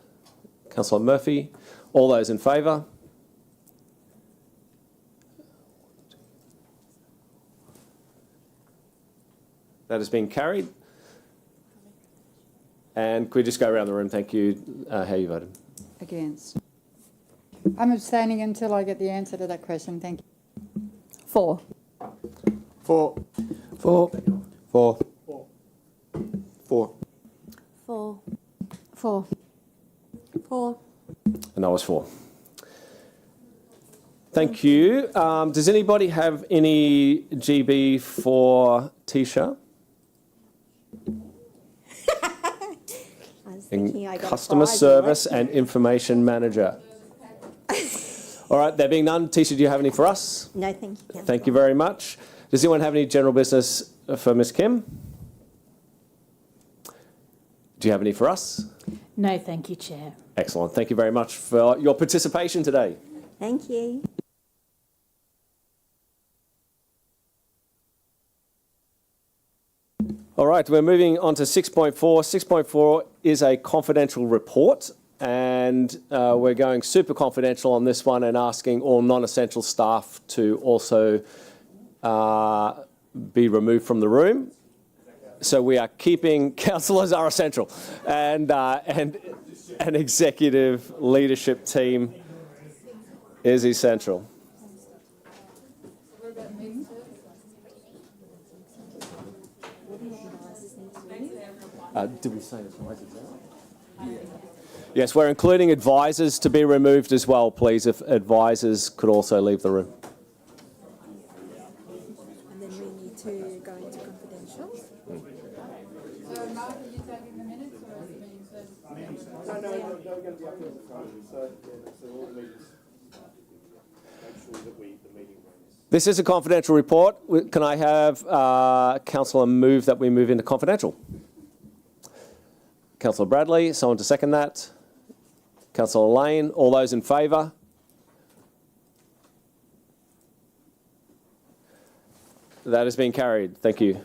Councillor Murphy. All those in favour? That has been carried. And could we just go around the room, thank you, how you voted? Against. I'm abstaining until I get the answer to that question, thank you. For. For. For. For. For. For. For. For. And I was for. Thank you. Does anybody have any GB for Tisha? I was thinking I got Customer five, service right? and information manager. All right, there being none, Tisha, do you have any for us? No, thank you, Councillor. Thank you very much. Does anyone have any general business for Ms Kim? Do you have any for us? No, thank you, Chair. Excellent. Thank you very much for your participation today. Thank you. All right, we're moving on to 6.4. 6.4 is a confidential report, and we're going super confidential on this one and asking all non-essential staff to also be removed from the room. So we are keeping councillors are essential, and an executive leadership team is essential. Did we say advisors? Yes, we're including advisors to be removed as well, please, if advisors could also leave the room. And then we need to go into confidential. So, Mark, are you taking the minutes or is it being said? No, they're going to be up here at the front, so all the meetings, make sure that the meeting runs. This is a confidential report. Can I have councillor move that we move into confidential? Councillor Bradley, someone to second that? Councillor Lane, all those in favour? That has been carried. Thank you.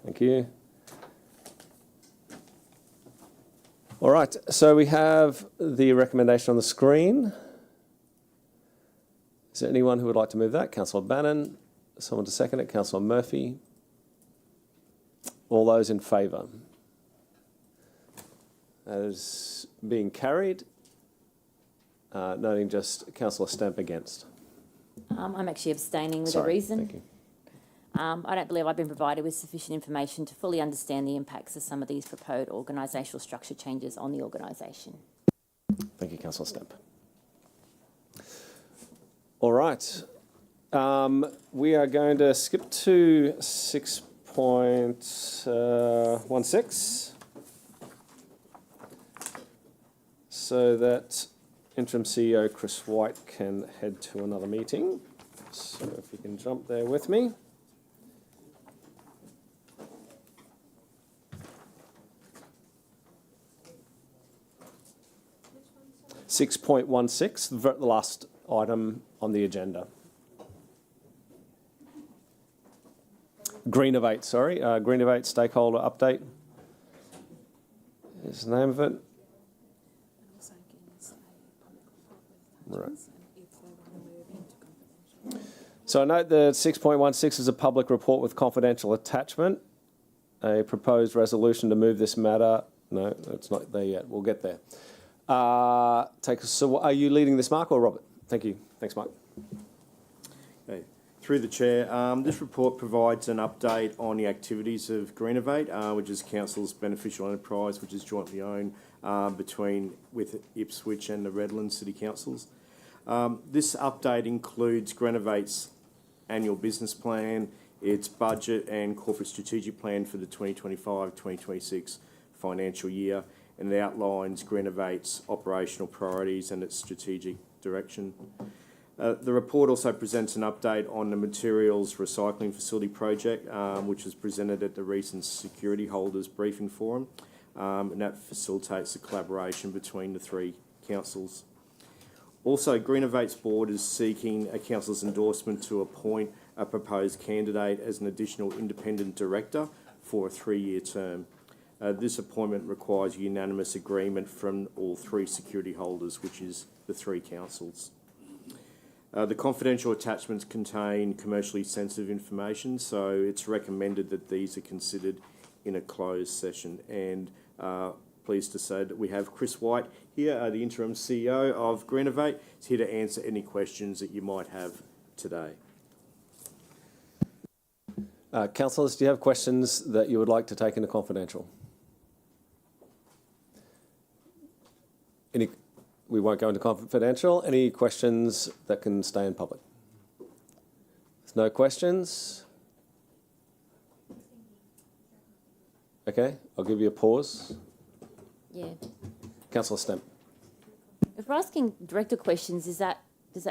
Thank you. All right, so we have the recommendation on the screen. Is there anyone who would like to move that? Councillor Bannon. Someone to second it? Councillor Murphy. All those in favour? That is being carried. Noting just Councillor Stamp against. I'm actually abstaining with Sorry, a reason. thank you. I don't believe I've been provided with sufficient information to fully understand the impacts of some of these proposed organisational structure changes on the organisation. Thank you, Councillor Stamp. All right. We are going to skip to 6.16 so that Interim CEO Chris White can head to another meeting. So if you can jump there with me. 6.16, the last item on the agenda. Greenovate, sorry. Greenovate stakeholder update is the name of it. Right. So I note that 6.16 is a public report with confidential attachment. A proposed resolution to move this matter. No, it's not there yet. We'll get there. So are you leading this, Mark, or Robert? Thank you. Thanks, Mark. Okay. Through the chair, this report provides an update on the activities of Greenovate, which is Council's beneficial enterprise, which is jointly owned with Ipswich and the Redlands City Councils. This update includes Greenovate's annual business plan, its budget and corporate strategic plan for the 2025-2026 financial year, and it outlines Greenovate's operational priorities and its strategic direction. The report also presents an update on the materials recycling facility project, which was presented at the recent security holders briefing forum, and that facilitates the collaboration between the three councils. Also, Greenovate's board is seeking a council's endorsement to appoint a proposed candidate as an additional independent director for a 3-year term. This appointment requires unanimous agreement from all three security holders, which is the three councils. The confidential attachments contain commercially sensitive information, so it's recommended that these are considered in a closed session. And pleased to say that we have Chris White here, the interim CEO of Greenovate. He's here to answer any questions that you might have today. Councillors, do you have questions that you would like to take into confidential? We won't go into confidential. Any questions that can stay in public? There's no questions. Okay, I'll give you a pause. Yeah. Councillor Stamp. If we're asking director questions, does that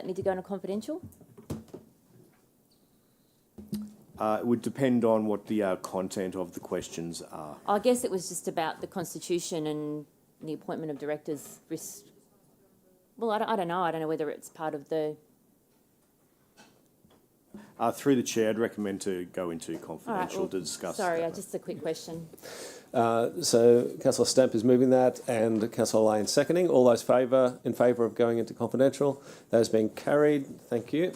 need to go into confidential? It would depend on what the content of the questions are. I guess it was just about the constitution and the appointment of directors. Well, I don't know. I don't know whether it's part of the... Through the chair, I'd recommend to go into confidential to discuss. Sorry, just a quick question. So Councillor Stamp is moving that and Councillor Lane seconding. All those in favour of going into confidential? That has been carried. Thank you.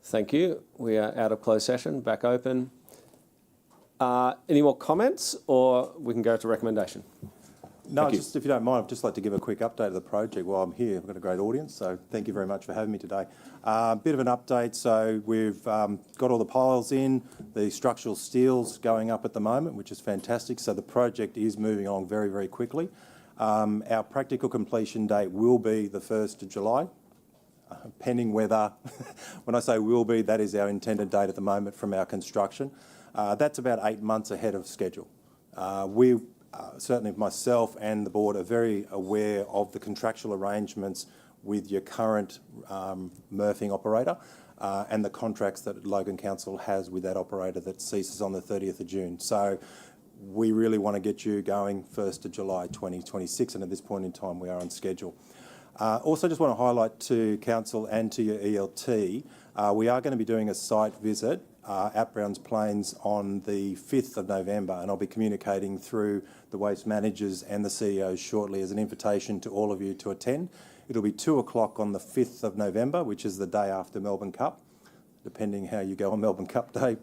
Thank you. We are out of closed session, back open. Any more comments, or we can go to recommendation? No, Thank you. just if you don't mind, I'd just like to give a quick update of the project while I'm here. I've got a great audience, so thank you very much for having me today. Bit of an update. So we've got all the piles in, the structural steel's going up at the moment, which is fantastic. So the project is moving along very, very quickly. Our practical completion date will be the 1st of July, pending weather. When I say will be, that is our intended date at the moment from our construction. That's about 8 months ahead of schedule. Certainly myself and the board are very aware of the contractual arrangements with your current MRFing operator and the contracts that Logan Council has with that operator that ceases on the 30th of June. So we really want to get you going 1st of July 2026, and at this point in time we are on schedule. Also just want to highlight to Council and to your ELT, we are going to be doing a site visit at Browns Plains on the 5th of November, and I'll be communicating through the waste managers and the CEOs shortly as an invitation to all of you to attend. It'll be 2 o'clock on the 5th of November, which is the day after Melbourne Cup, depending how you go on Melbourne Cup Day.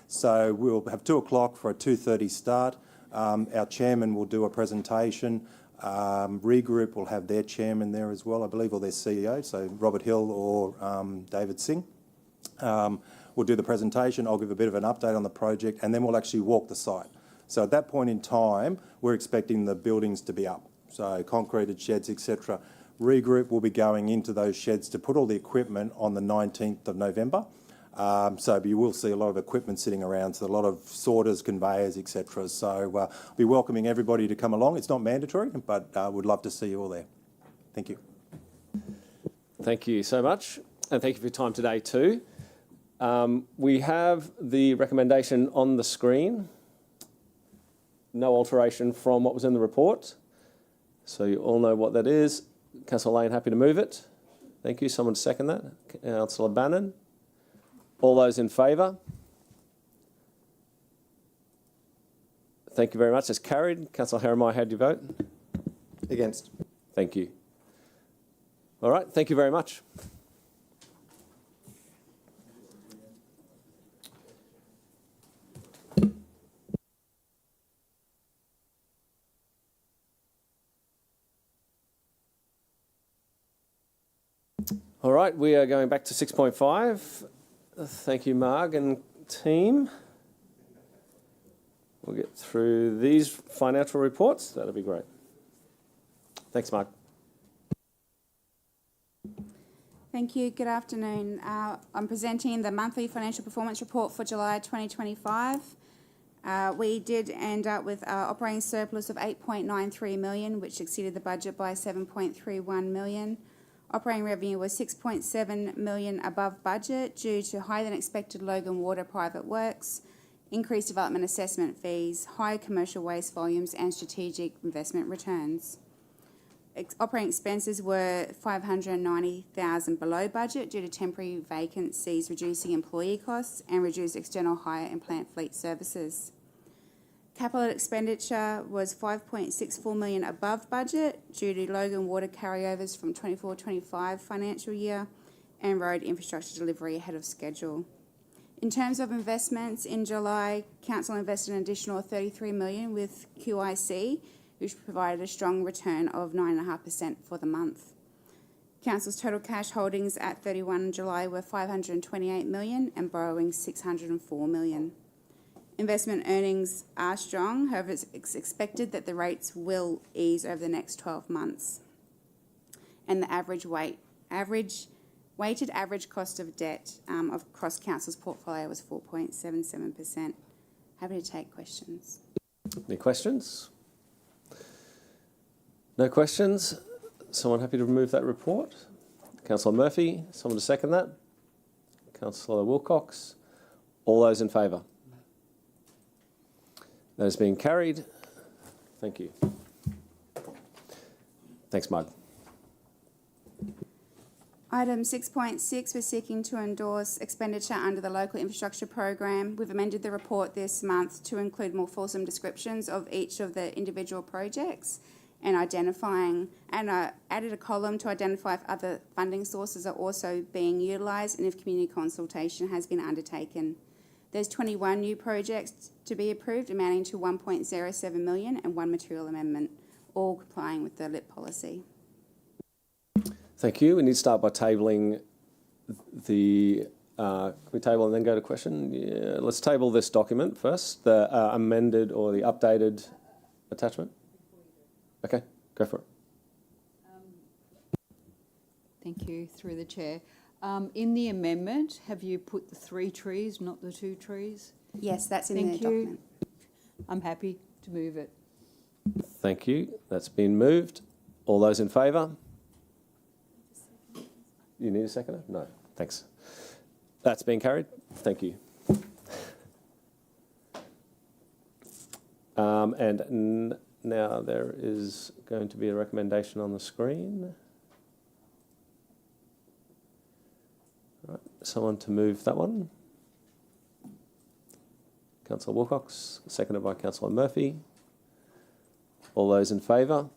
So we'll have 2 o'clock for a 2:30 start. Our chairman will do a presentation. Regroup will have their chairman there as well, I believe, or their CEO, so Robert Hill or David Singh. We'll do the presentation, I'll give a bit of an update on the project, and then we'll actually walk the site. So at that point in time, we're expecting the buildings to be up, so concreted sheds, etc. Regroup will be going into those sheds to put all the equipment on the 19th of November. So you will see a lot of equipment sitting around, so a lot of sorters, conveyors, etc. So we'll be welcoming everybody to come along. It's not mandatory, but we'd love to see you all there. Thank you. Thank you so much, and thank you for your time today too. We have the recommendation on the screen. No alteration from what was in the report. So you all know what that is. Councillor Lane, happy to move it. Thank you. Someone to second that? Councillor Bannon. All those in favour? Thank you very much. It's carried. Councillor Harriman, how do you vote? Against. Thank you. All right. Thank you very much. All right, we are going back to 6.5. Thank you, Marg and team. We'll get through these financial reports. That'll be great. Thanks, Marg. Thank you. Good afternoon. I'm presenting the monthly financial performance report for July 2025. We did end up with our operating surplus of $8.93 million, which exceeded the budget by $7.31 million. Operating revenue was $6.7 million above budget due to higher than expected Logan Water private works, increased development assessment fees, higher commercial waste volumes and strategic investment returns. Operating expenses were $590,000 below budget due to temporary vacancies reducing employee costs and reduced external hire and plant fleet services. Capital expenditure was $5.64 million above budget due to Logan Water carryovers from 24-25 financial year and road infrastructure delivery ahead of schedule. In terms of investments, in July, Council invested an additional $33 million with QIC, which provided a strong return of 9.5% for the month. Council's total cash holdings at 31 July were $528 million and borrowing $604 million. Investment earnings are strong, however it's expected that the rates will ease over the next 12 months. And the weighted average cost of debt across Council's portfolio was 4.77%. Happy to take questions. Any questions? No questions? Someone happy to remove that report? Councillor Murphy, someone to second that? Councillor Wilcox? All those in favour? That is being carried. Thank you. Thanks, Marg. Item 6.6, we're seeking to endorse expenditure under the Local Infrastructure Program. We've amended the report this month to include more fulsome descriptions of each of the individual projects and identifying, and added a column to identify if other funding sources are also being utilised and if community consultation has been undertaken. There's 21 new projects to be approved, amounting to 1.07 million, and one material amendment, all complying with the LIP policy. Thank you. We need to start by tabling the. Can we table and then go to question? Yeah, let's table this document first, the amended or the updated attachment. Okay, go for it. Thank you, through the chair. In the amendment, have you put the 3 trees, not the 2 trees? Yes, that's in the Thank you. document. I'm happy to move it. Thank you. That's been moved. All those in favour? You need a seconder? No. Thanks. That's been carried. Thank you. Now there is going to be a recommendation on the screen. All right, someone to move that one. Councillor Wilcox, seconded by Councillor Murphy. All those in favour?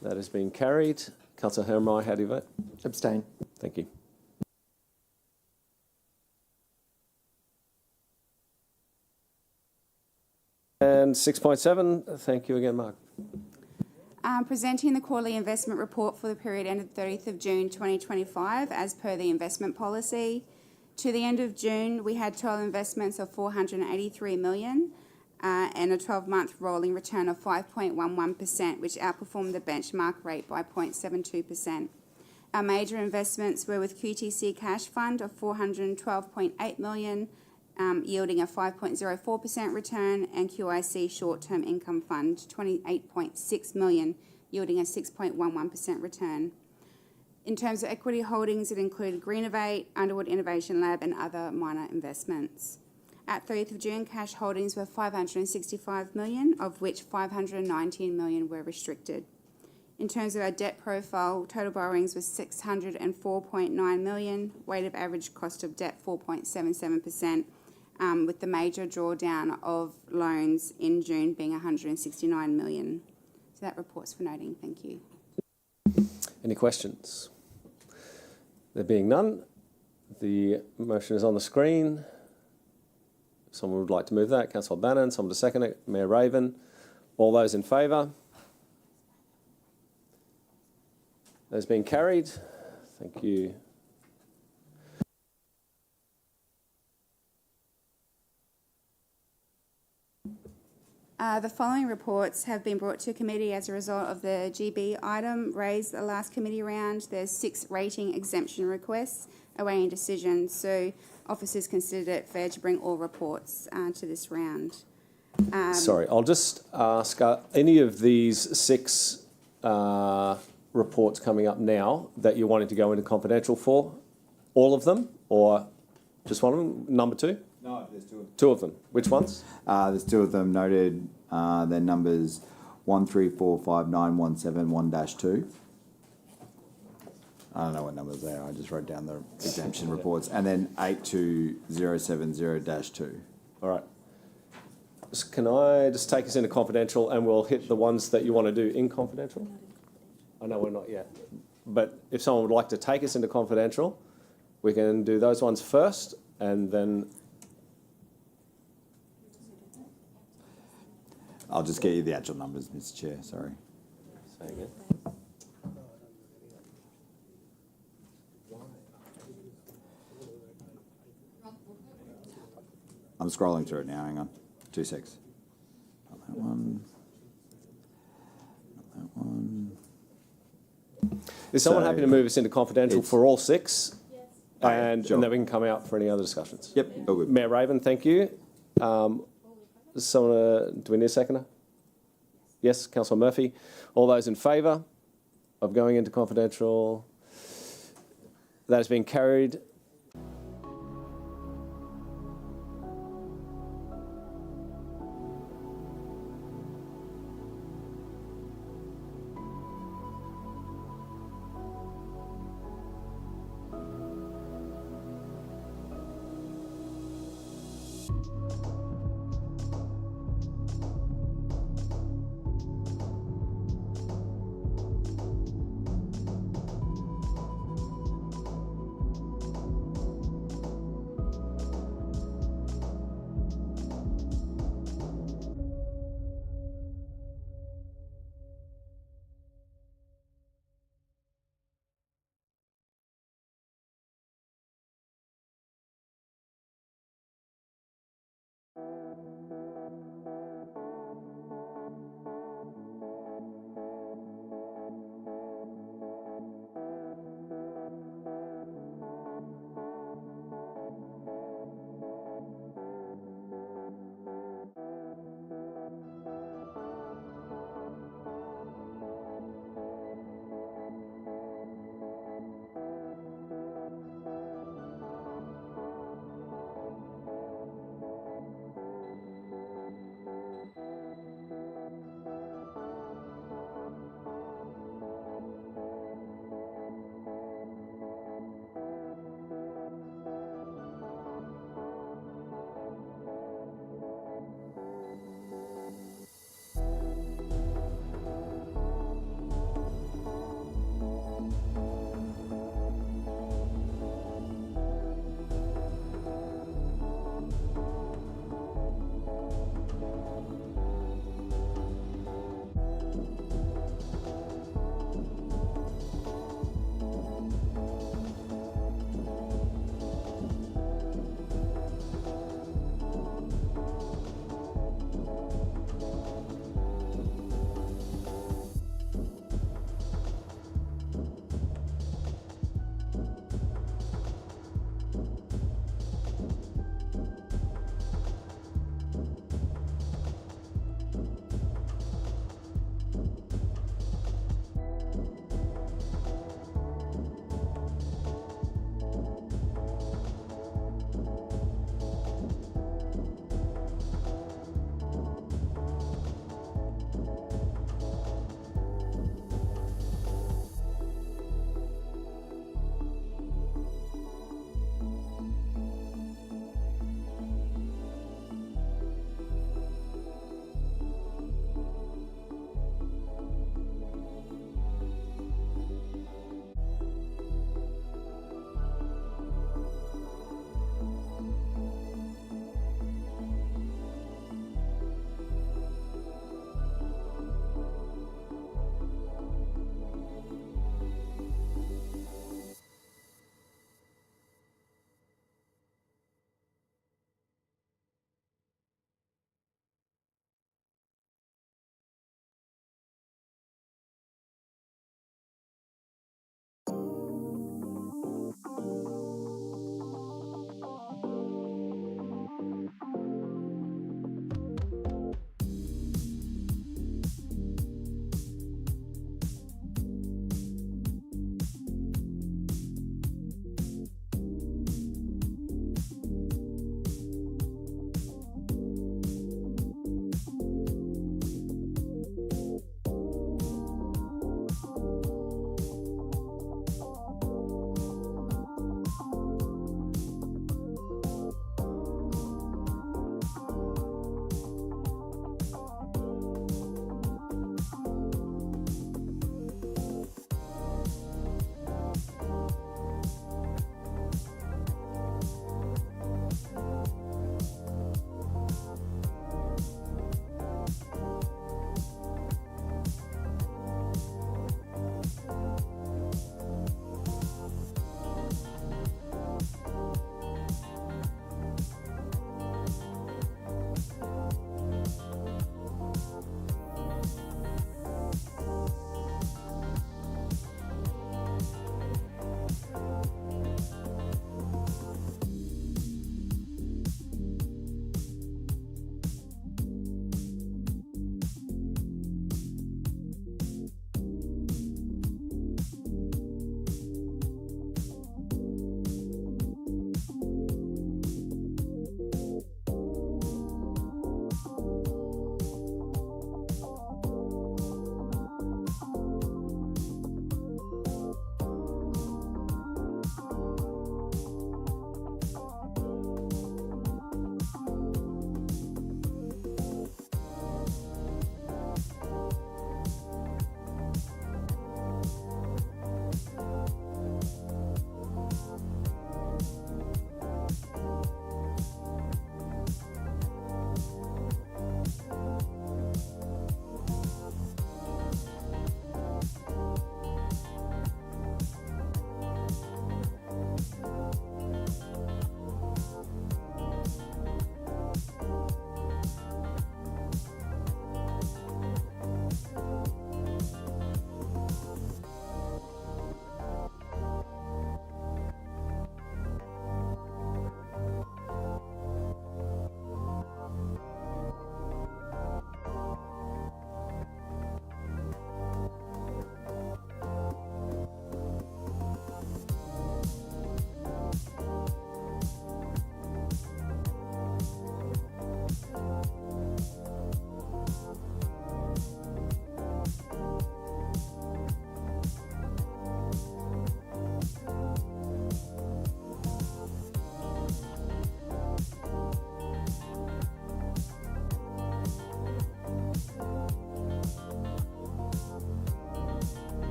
That has been carried. Councillor Hermai, how do you vote? Abstain. Thank you. And 6.7, thank you again, Mark. Presenting the quarterly investment report for the period ended 30th of June 2025 as per the investment policy. To the end of June, we had total investments of 483 million and a 12-month rolling return of 5.11%, which outperformed the benchmark rate by 0.72%. Our major investments were with QTC Cash Fund of 412.8 million, yielding a 5.04% return, and QIC Short-Term Income Fund 28.6 million, yielding a 6.11% return. In terms of equity holdings, it included Greenovate, Underwood Innovation Lab, and other minor investments. At 30th of June, cash holdings were 565 million, of which 519 million were restricted. In terms of our debt profile, total borrowings was 604.9 million, weighted average cost of debt 4.77%, with the major drawdown of loans in June being 169 million. So that report's for noting. Thank you. Any questions? There being none, the motion is on the screen. Someone would like to move that. Councillor Bannon, someone to second it. Mayor Raven. All those in favour? That has been carried. Thank you. The following reports have been brought to committee as a result of the GB item raised the last committee round. There's 6 rating exemption requests awaiting decision, so officers considered it fair to bring all reports to this round. Sorry, I'll just ask, any of these 6 reports coming up now that you're wanting to go into confidential for? All of them, or just one of them? Number 2? No, there's 2 of them. 2 of them. Which ones? There's 2 of them noted. Their numbers 1345917-1-2. I don't know what numbers they are. I just wrote down the exemption reports. And then 82070-2. All right. Can I just take us into confidential and we'll hit the ones that you want to do in confidential? I know we're not yet. But if someone would like to take us into confidential, we can do those ones first and then... I'll just get you the actual numbers, Mr. Chair. Sorry. Say again. I'm scrolling through it now. Hang on. 2 secs. Not that one. Not that one. Is someone happy to move us into confidential for all 6? Yes. And, Sure. and then we can come out for any other discussions. Yep, all good. Mayor Raven, thank you. Someone, do we need a seconder? Yes, Councillor Murphy. All those in favour of going into confidential? That has been carried.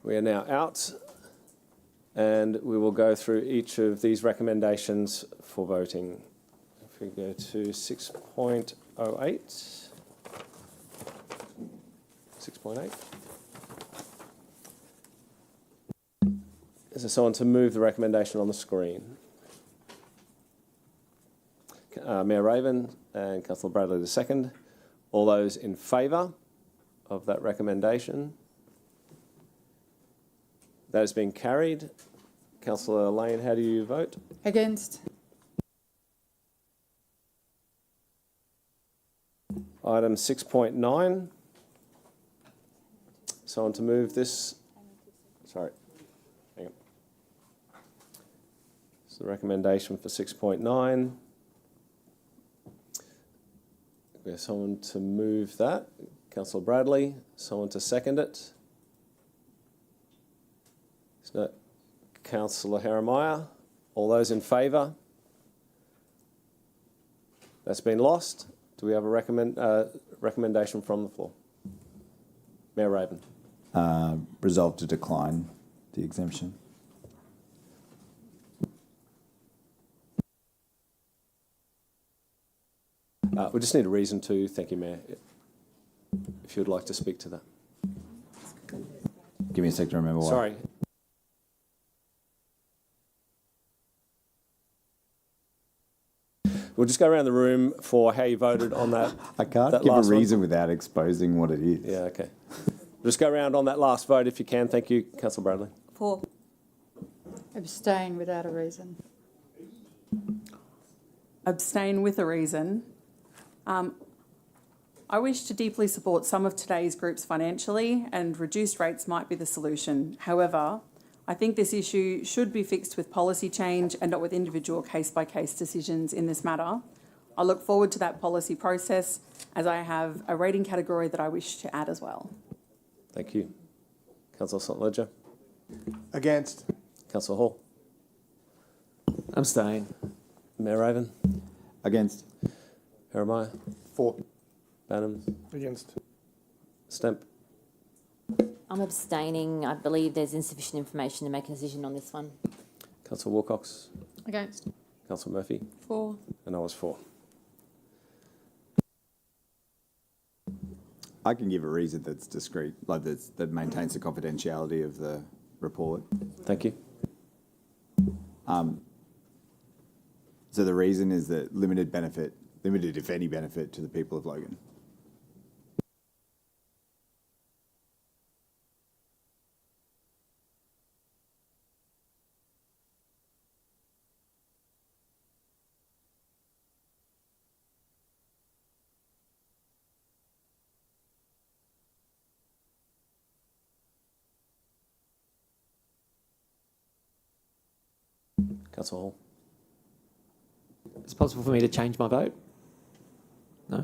We are now out, and we will go through each of these recommendations for voting. If we go to 6.08. 6.8. Is there someone to move the recommendation on the screen? Mayor Raven and Councillor Bradley the second. All those in favour of that recommendation? That has been carried. Councillor Lane, how do you vote? Against. Item 6.9. Someone to move this? Sorry. Hang on. It's the recommendation for 6.9. There's someone to move that. Councillor Bradley. Someone to second it. It's not. Councillor Jeremiah. All those in favour? That's been lost. Do we have a recommendation from the floor? Mayor Raven. Resolve to decline the exemption. We just need a reason to. Thank you, Mayor. If you would like to speak to that. Give me a sec to remember why. Sorry. We'll just go around the room for how you voted on that. I can't that give a last one. reason without exposing what it is. Yeah, okay. Just go around on that last vote if you can. Thank you, Councillor Bradley. For. Abstain without a reason. Abstain with a reason. I wish to deeply support some of today's groups financially, and reduced rates might be the solution. However, I think this issue should be fixed with policy change and not with individual case-by-case decisions in this matter. I look forward to that policy process, as I have a rating category that I wish to add as well. Thank you. Councillor St Ledger. Against. Councillor Hall. Abstain. Mayor Raven. Against. Jeremiah. For. Bannum. Against. Stemp. I'm abstaining. I believe there's insufficient information to make a decision on this one. Councillor Wilcox. Against. Councillor Murphy. For. And I was for. I can give a reason that's discreet, like that maintains the confidentiality of the report. Thank you. So the reason is that limited if any benefit to the people of Logan. Councillor Hall. Is it possible for me to change my vote? No?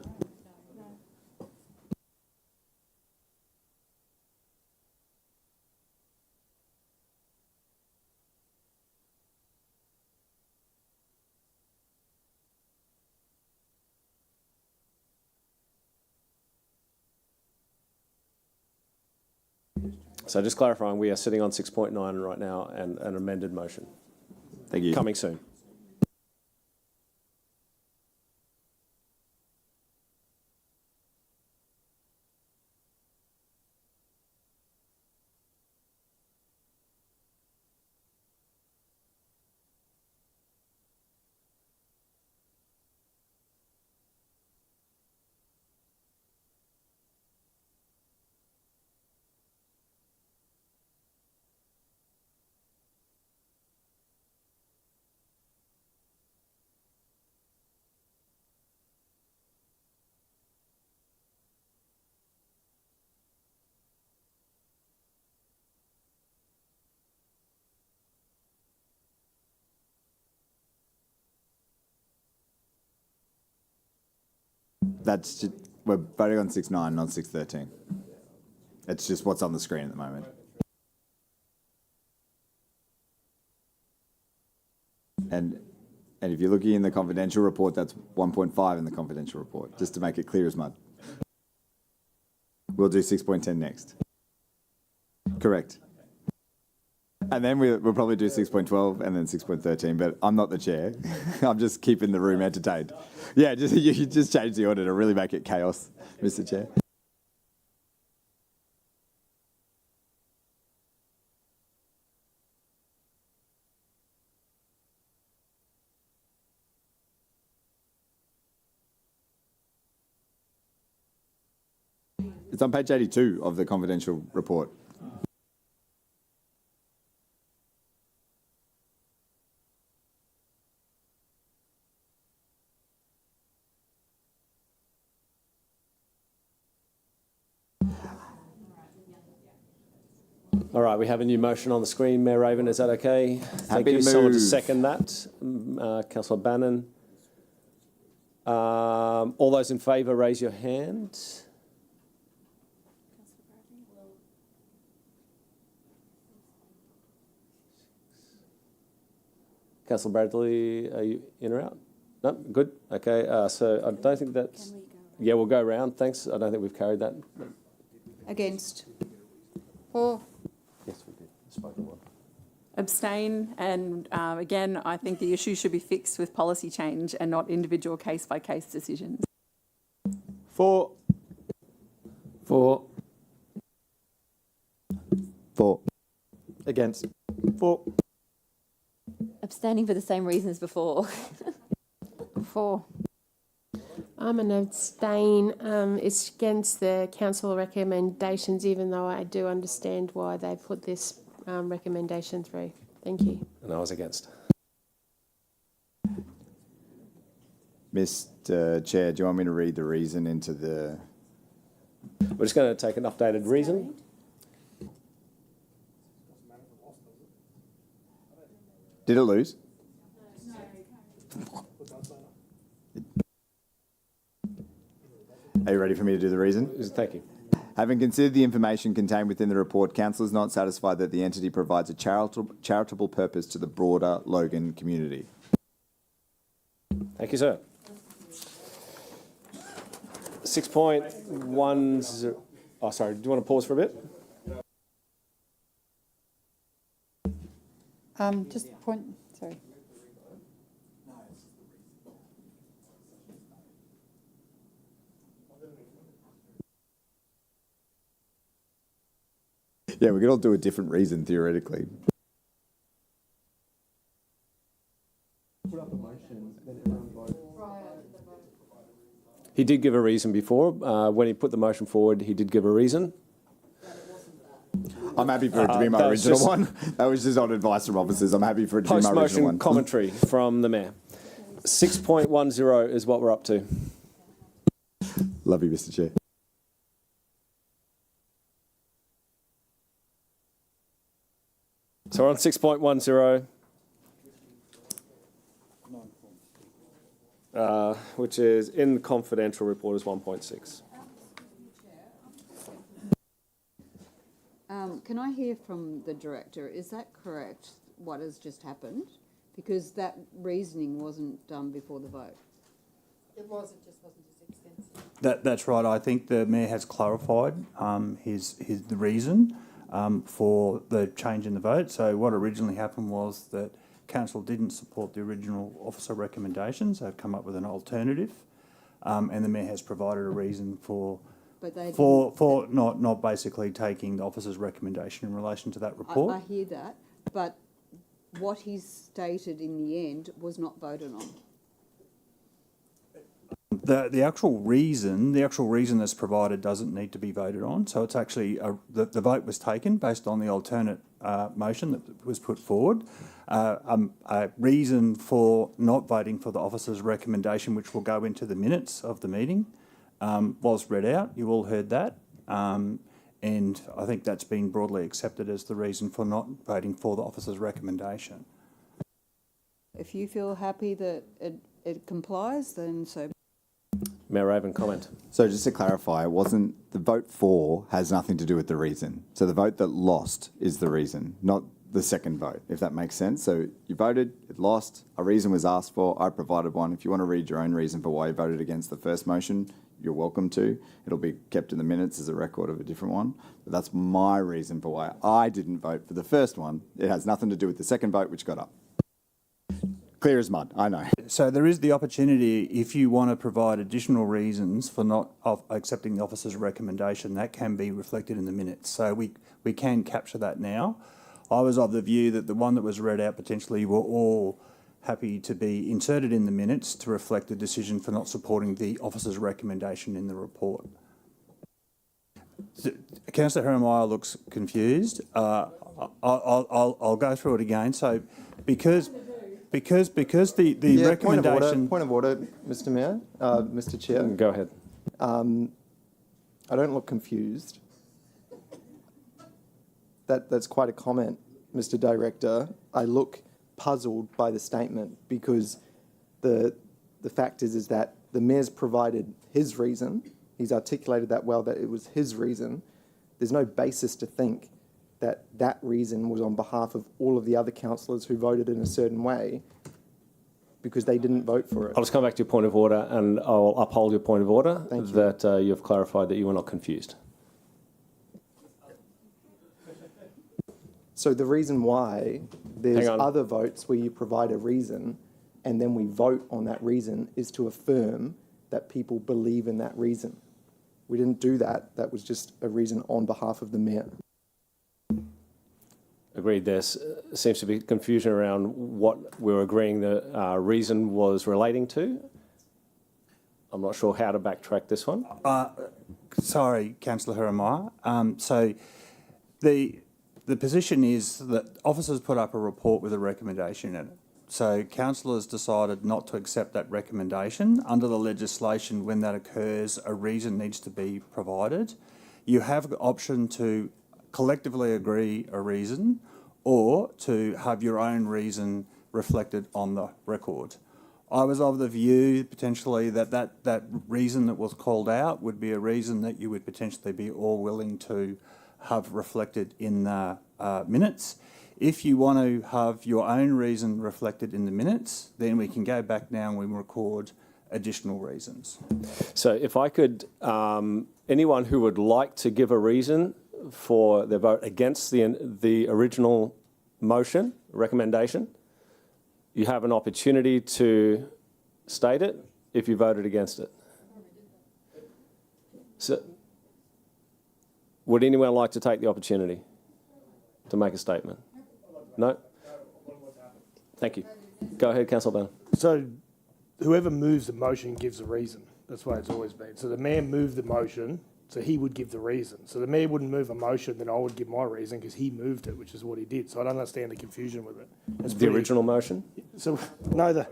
So just clarifying, we are sitting on 6.9 right now and an amended motion. Thank you. Coming soon. That's just, we're voting on 6.9, not 6.13. It's just what's on the screen at the moment. And if you're looking in the confidential report, that's 1.5 in the confidential report, just to make it clear as mud. We'll do 6.10 next. Correct. And then we'll probably do 6.12 and then 6.13, but I'm not the chair. I'm just keeping the room entertained. Yeah, you just change the order to really make it chaos, Mr. Chair. It's on page 82 of the confidential report. All right, we have a new motion on the screen. Mayor Raven, is that okay? Thank Happy you. to Someone to move. second that. Councillor Bannon. All those in favour, raise your hand. Councillor Bradley, are you in or out? No, good. Okay, so I don't think that's... Yeah, we'll go around. Thanks. I don't think we've carried that. Against. For. Yes, we did. Spoken word. Abstain, and again, I think the issue should be fixed with policy change and not individual case-by-case decisions. For. Against. For. Abstaining for the same reason as before. For. I'm an abstain. It's against the council recommendations, even though I do understand why they put this recommendation through. Thank you. And I was against. Mr. Chair, do you want me to read the reason into the... We're just going to take an updated reason. Did it lose? Are you ready for me to do the reason? Thank you. Having considered the information contained within the report, Council is not satisfied that the entity provides a charitable purpose to the broader Logan community. Thank you, sir. 6.10. Oh, sorry. Do you want to pause for a bit? Just a point, sorry. Yeah, we could all do a different reason, theoretically. He did give a reason before. When he put the motion forward, he did give a reason. I'm happy for it to be my original one. That was just on advice from officers. I'm happy for it to be my original Post-motion one. commentary from the Mayor. 6.10 is what we're up to. Love you, Mr. Chair. So we're on 6.10, which is in the confidential report is 1.6. Can I hear from the director, is that correct, what has just happened? Because that reasoning wasn't done before the vote. It was, it just wasn't as extensive. That's right. I think the Mayor has clarified the reason for the change in the vote. So what originally happened was that Council didn't support the original officer recommendations. They've come up with an alternative, and the Mayor has provided a reason for not basically taking the officer's recommendation in relation to that report. I hear that, but what he's stated in the end was not voted on. The actual reason that's provided doesn't need to be voted on. So it's actually the vote was taken based on the alternate motion that was put forward. A reason for not voting for the officer's recommendation, which will go into the minutes of the meeting, was read out. You all heard that. And I think that's been broadly accepted as the reason for not voting for the officer's recommendation. If you feel happy that it complies, then so. Mayor Raven, comment. So just to clarify, it wasn't the vote for has nothing to do with the reason. So the vote that lost is the reason, not the second vote, if that makes sense. So you voted, it lost, a reason was asked for, I provided one. If you want to read your own reason for why you voted against the first motion, you're welcome to. It'll be kept in the minutes as a record of a different one. But that's my reason for why I didn't vote for the first one. It has nothing to do with the second vote, which got up. Clear as mud, I know. So there is the opportunity, if you want to provide additional reasons for not accepting the officer's recommendation, that can be reflected in the minutes. So we can capture that now. I was of the view that the one that was read out potentially were all happy to be inserted in the minutes to reflect the decision for not supporting the officer's recommendation in the report. So, Councillor Herrmeyer looks confused. I'll go through it again. So because the recommendation... Point of order, Mr Mayor, Mr Chair. Go ahead. I don't look confused. That's quite a comment, Mr Director. I look puzzled by the statement because the fact is that the Mayor's provided his reason. He's articulated that well, that it was his reason. There's no basis to think that that reason was on behalf of all of the other councillors who voted in a certain way because they didn't vote for it. I'll just come back to your point of order and I'll uphold your point of order. Thank you. That you've clarified that you were not confused. So the reason why there's other votes where you provide a reason and then we vote on that reason is to affirm that people believe in that reason. We didn't do that. That was just a reason on behalf of the Mayor. Agreed. There seems to be confusion around what we were agreeing the reason was relating to. I'm not sure how to backtrack this one. Sorry, Councillor Herrmeyer. So the position is that officers put up a report with a recommendation in it. So councillors decided not to accept that recommendation. Under the legislation, when that occurs, a reason needs to be provided. You have the option to collectively agree a reason or to have your own reason reflected on the record. I was of the view potentially that reason that was called out would be a reason that you would potentially be all willing to have reflected in the minutes. If you want to have your own reason reflected in the minutes, then we can go back now and we record additional reasons. So if I could, anyone who would like to give a reason for their vote against the original motion, recommendation, you have an opportunity to state it if you voted against it. So, would anyone like to take the opportunity to make a statement? No? Thank you. Go ahead, Councillor Bannon. So whoever moves the motion gives a reason. That's the way it's always been. So the Mayor moved the motion, so he would give the reason. So the Mayor wouldn't move a motion, then I would give my reason because he moved it, which is what he did. So I don't understand the confusion with it. The original motion? So no, the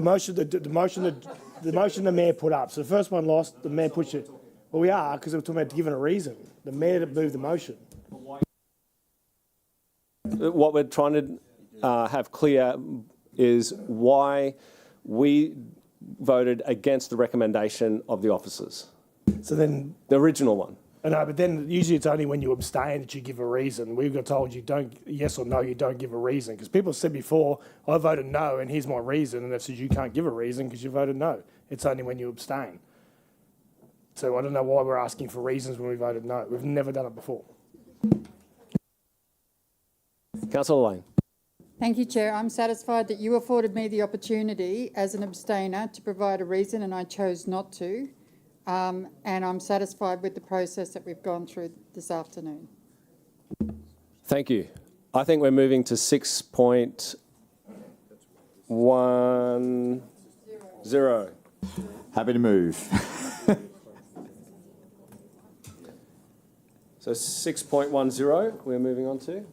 motion the Mayor put up. So the first one lost, the Mayor pushed it. Well, we are because we're talking about giving a reason. The Mayor moved the motion. What we're trying to have clear is why we voted against the recommendation of the officers. So then... The original one. I know, but then usually it's only when you abstain that you give a reason. We got told you don't, yes or no, you don't give a reason. Because people said before, I voted no and here's my reason. And they said you can't give a reason because you voted no. It's only when you abstain. So I don't know why we're asking for reasons when we voted no. We've never done it before. Councillor Lane. Thank you, Chair. I'm satisfied that you afforded me the opportunity as an abstainer to provide a reason and I chose not to. And I'm satisfied with the process that we've gone through this afternoon. Thank you. I think we're moving to 6.10. Happy to move. So 6.10 we're moving on to.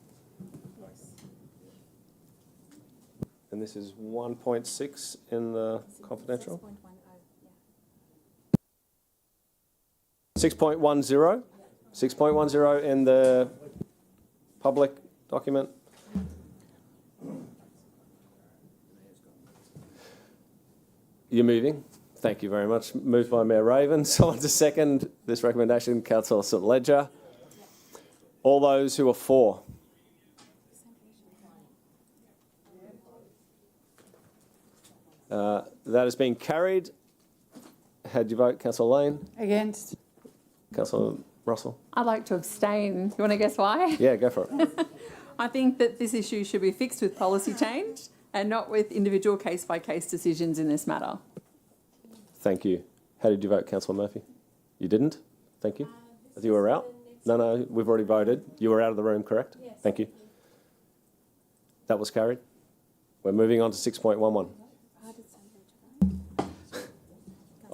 And this is 1.6 in the confidential. 6.10. 6.10 in the public document. You're moving. Thank you very much. Moved by Mayor Raven. Someone to second this recommendation, Councillor St Ledger. All those who are for. That has been carried. how do you vote? Councillor Lane? Against. Councillor Russell? I'd like to abstain. You want to guess why? Yeah, go for it. I think that this issue should be fixed with policy change and not with individual case-by-case decisions in this matter. Thank you. How did you vote, Councillor Murphy? You didn't? Thank you. You were out? No, we've already voted. You were out of the room, correct? Yes. Thank you. That was carried. We're moving on to 6.11.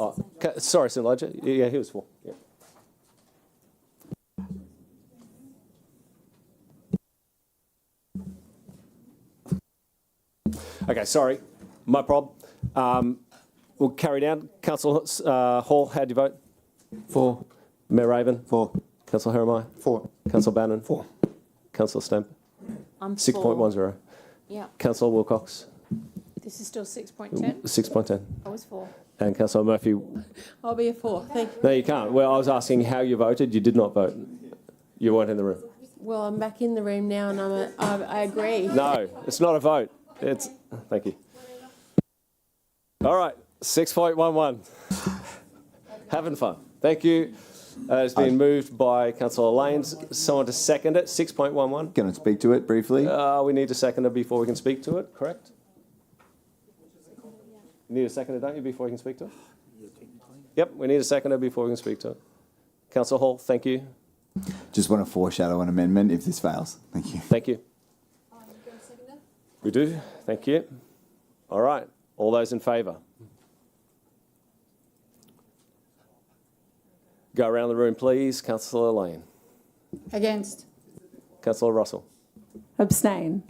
Oh, sorry, St. Ledger. Yeah, he was for. Yeah. Okay, sorry. My problem. We'll carry down. Councillor Hall, how do you vote? For. Mayor Raven? For. Councillor Hermai? For. Councillor Bannon? For. Councillor Stamp? I'm 6.10. Yeah. Councillor Wilcox? This is still 6.10. 6.10. I was for. And Councillor Murphy? I'll be a 4. Thank you. No, you can't. Well, I was asking how you voted. You did not vote. You weren't in the room. Well, I'm back in the room now and I agree. No, it's not a vote. It's. Thank you. All right, 6.11. Having fun. Thank you. It's been moved by Councillor Lanes. Someone to second it. 6.11. Can I speak to it briefly? We need a seconder before we can speak to it, correct? You need a seconder, don't you, before we can speak to it? Yep, we need a seconder before we can speak to it. Councillor Hall, thank you. Just want to foreshadow an amendment if this fails. Thank you. Thank you. We do. Thank you. All right. All those in favour? Go around the room, please. Councillor Lane. Against. Councillor Russell. Abstain.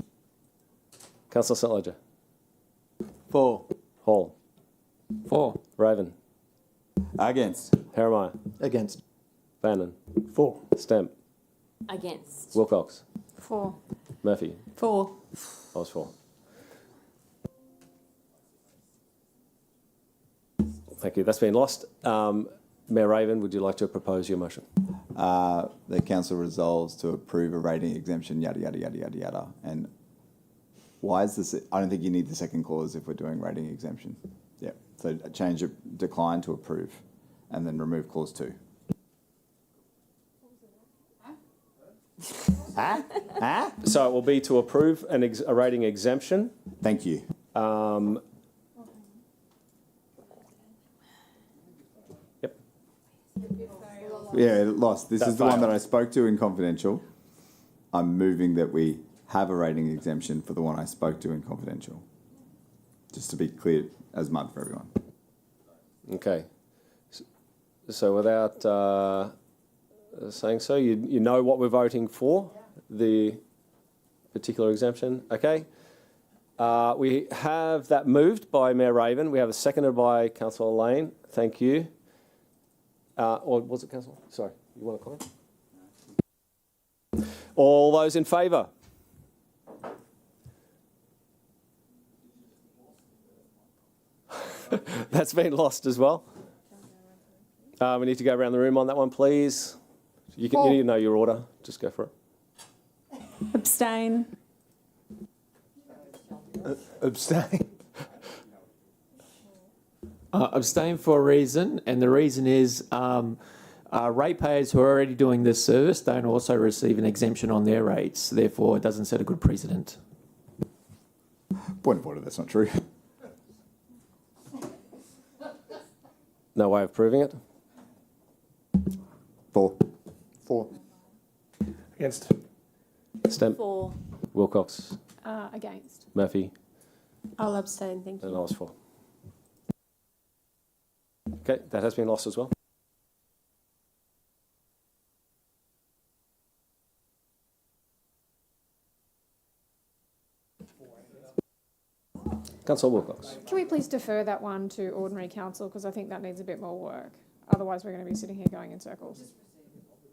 Councillor St. Ledger. For. Hall. For. Raven. Against. Hermai. Against. Bannon. For. Stamp. Against. Wilcox. For. Murphy. 4. I was for. Thank you. That's been lost. Mayor Raven, would you like to propose your motion? The council resolves to approve a rating exemption, yada, yada, yada, yada, yada. And why is this? I don't think you need the second clause if we're doing rating exemption. Yeah. So change decline to approve and then remove clause 2. So it will be to approve a rating exemption. Thank you. Yep. Yeah, lost. This That is the one failed. that I spoke to in confidential. I'm moving that we have a rating exemption for the one I spoke to in confidential. Just to be clear as mud for everyone. Okay. So without saying so, you know what we're voting for, the particular exemption. Okay. We have that moved by Mayor Raven. We have a seconded by Councillor Lane. Thank you. Or was it Councillor? Sorry, you want to comment? All those in favour? That's been lost as well. We need to go around the room on that one, please. You need to know your order. Just go for it. Abstain. Abstain. Abstain for a reason, and the reason is ratepayers who are already doing this service don't also receive an exemption on their rates. Therefore, it doesn't set a good precedent. Point of order, that's not true. No way of proving it. 4. Against. Stamp. For. Wilcox. Against. Murphy. I'll abstain, thank And you. I was for. Okay, that has been lost as well. Councillor Wilcox. Can we please defer that one to ordinary council, because I think that needs a bit more work. Otherwise, we're going to be sitting here going in circles.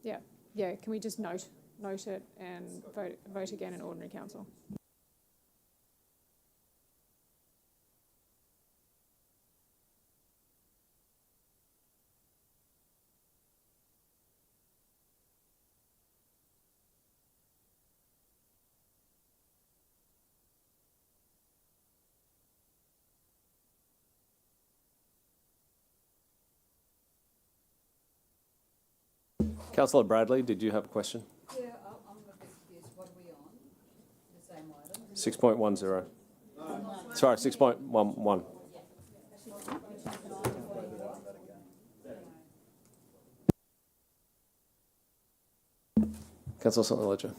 Yeah. Can we just note it and vote again in ordinary council? Councillor Bradley, did you have a question? Yeah, I'm a bit confused. What are we on? The same item? 6.10. Sorry, 6.11. Councillor St Ledger.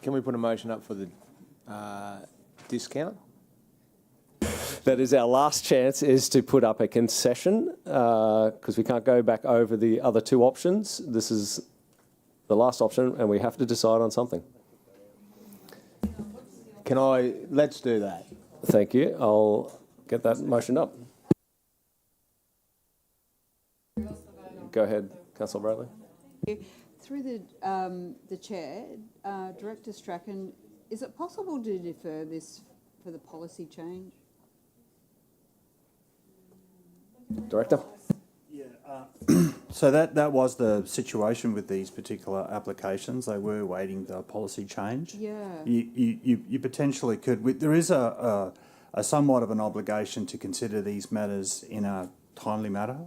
Can we put a motion up for the discount? That is our last chance, is to put up a concession, because we can't go back over the other two options. This is the last option, and we have to decide on something. Let's do that. Thank you. I'll get that motion up. Go ahead, Councillor Bradley. Through the chair, Director Strachan, is it possible to defer this for the policy change? Director? So that was the situation with these particular applications. They were waiting the policy change. Yeah. You potentially could. There is a somewhat of an obligation to consider these matters in a timely manner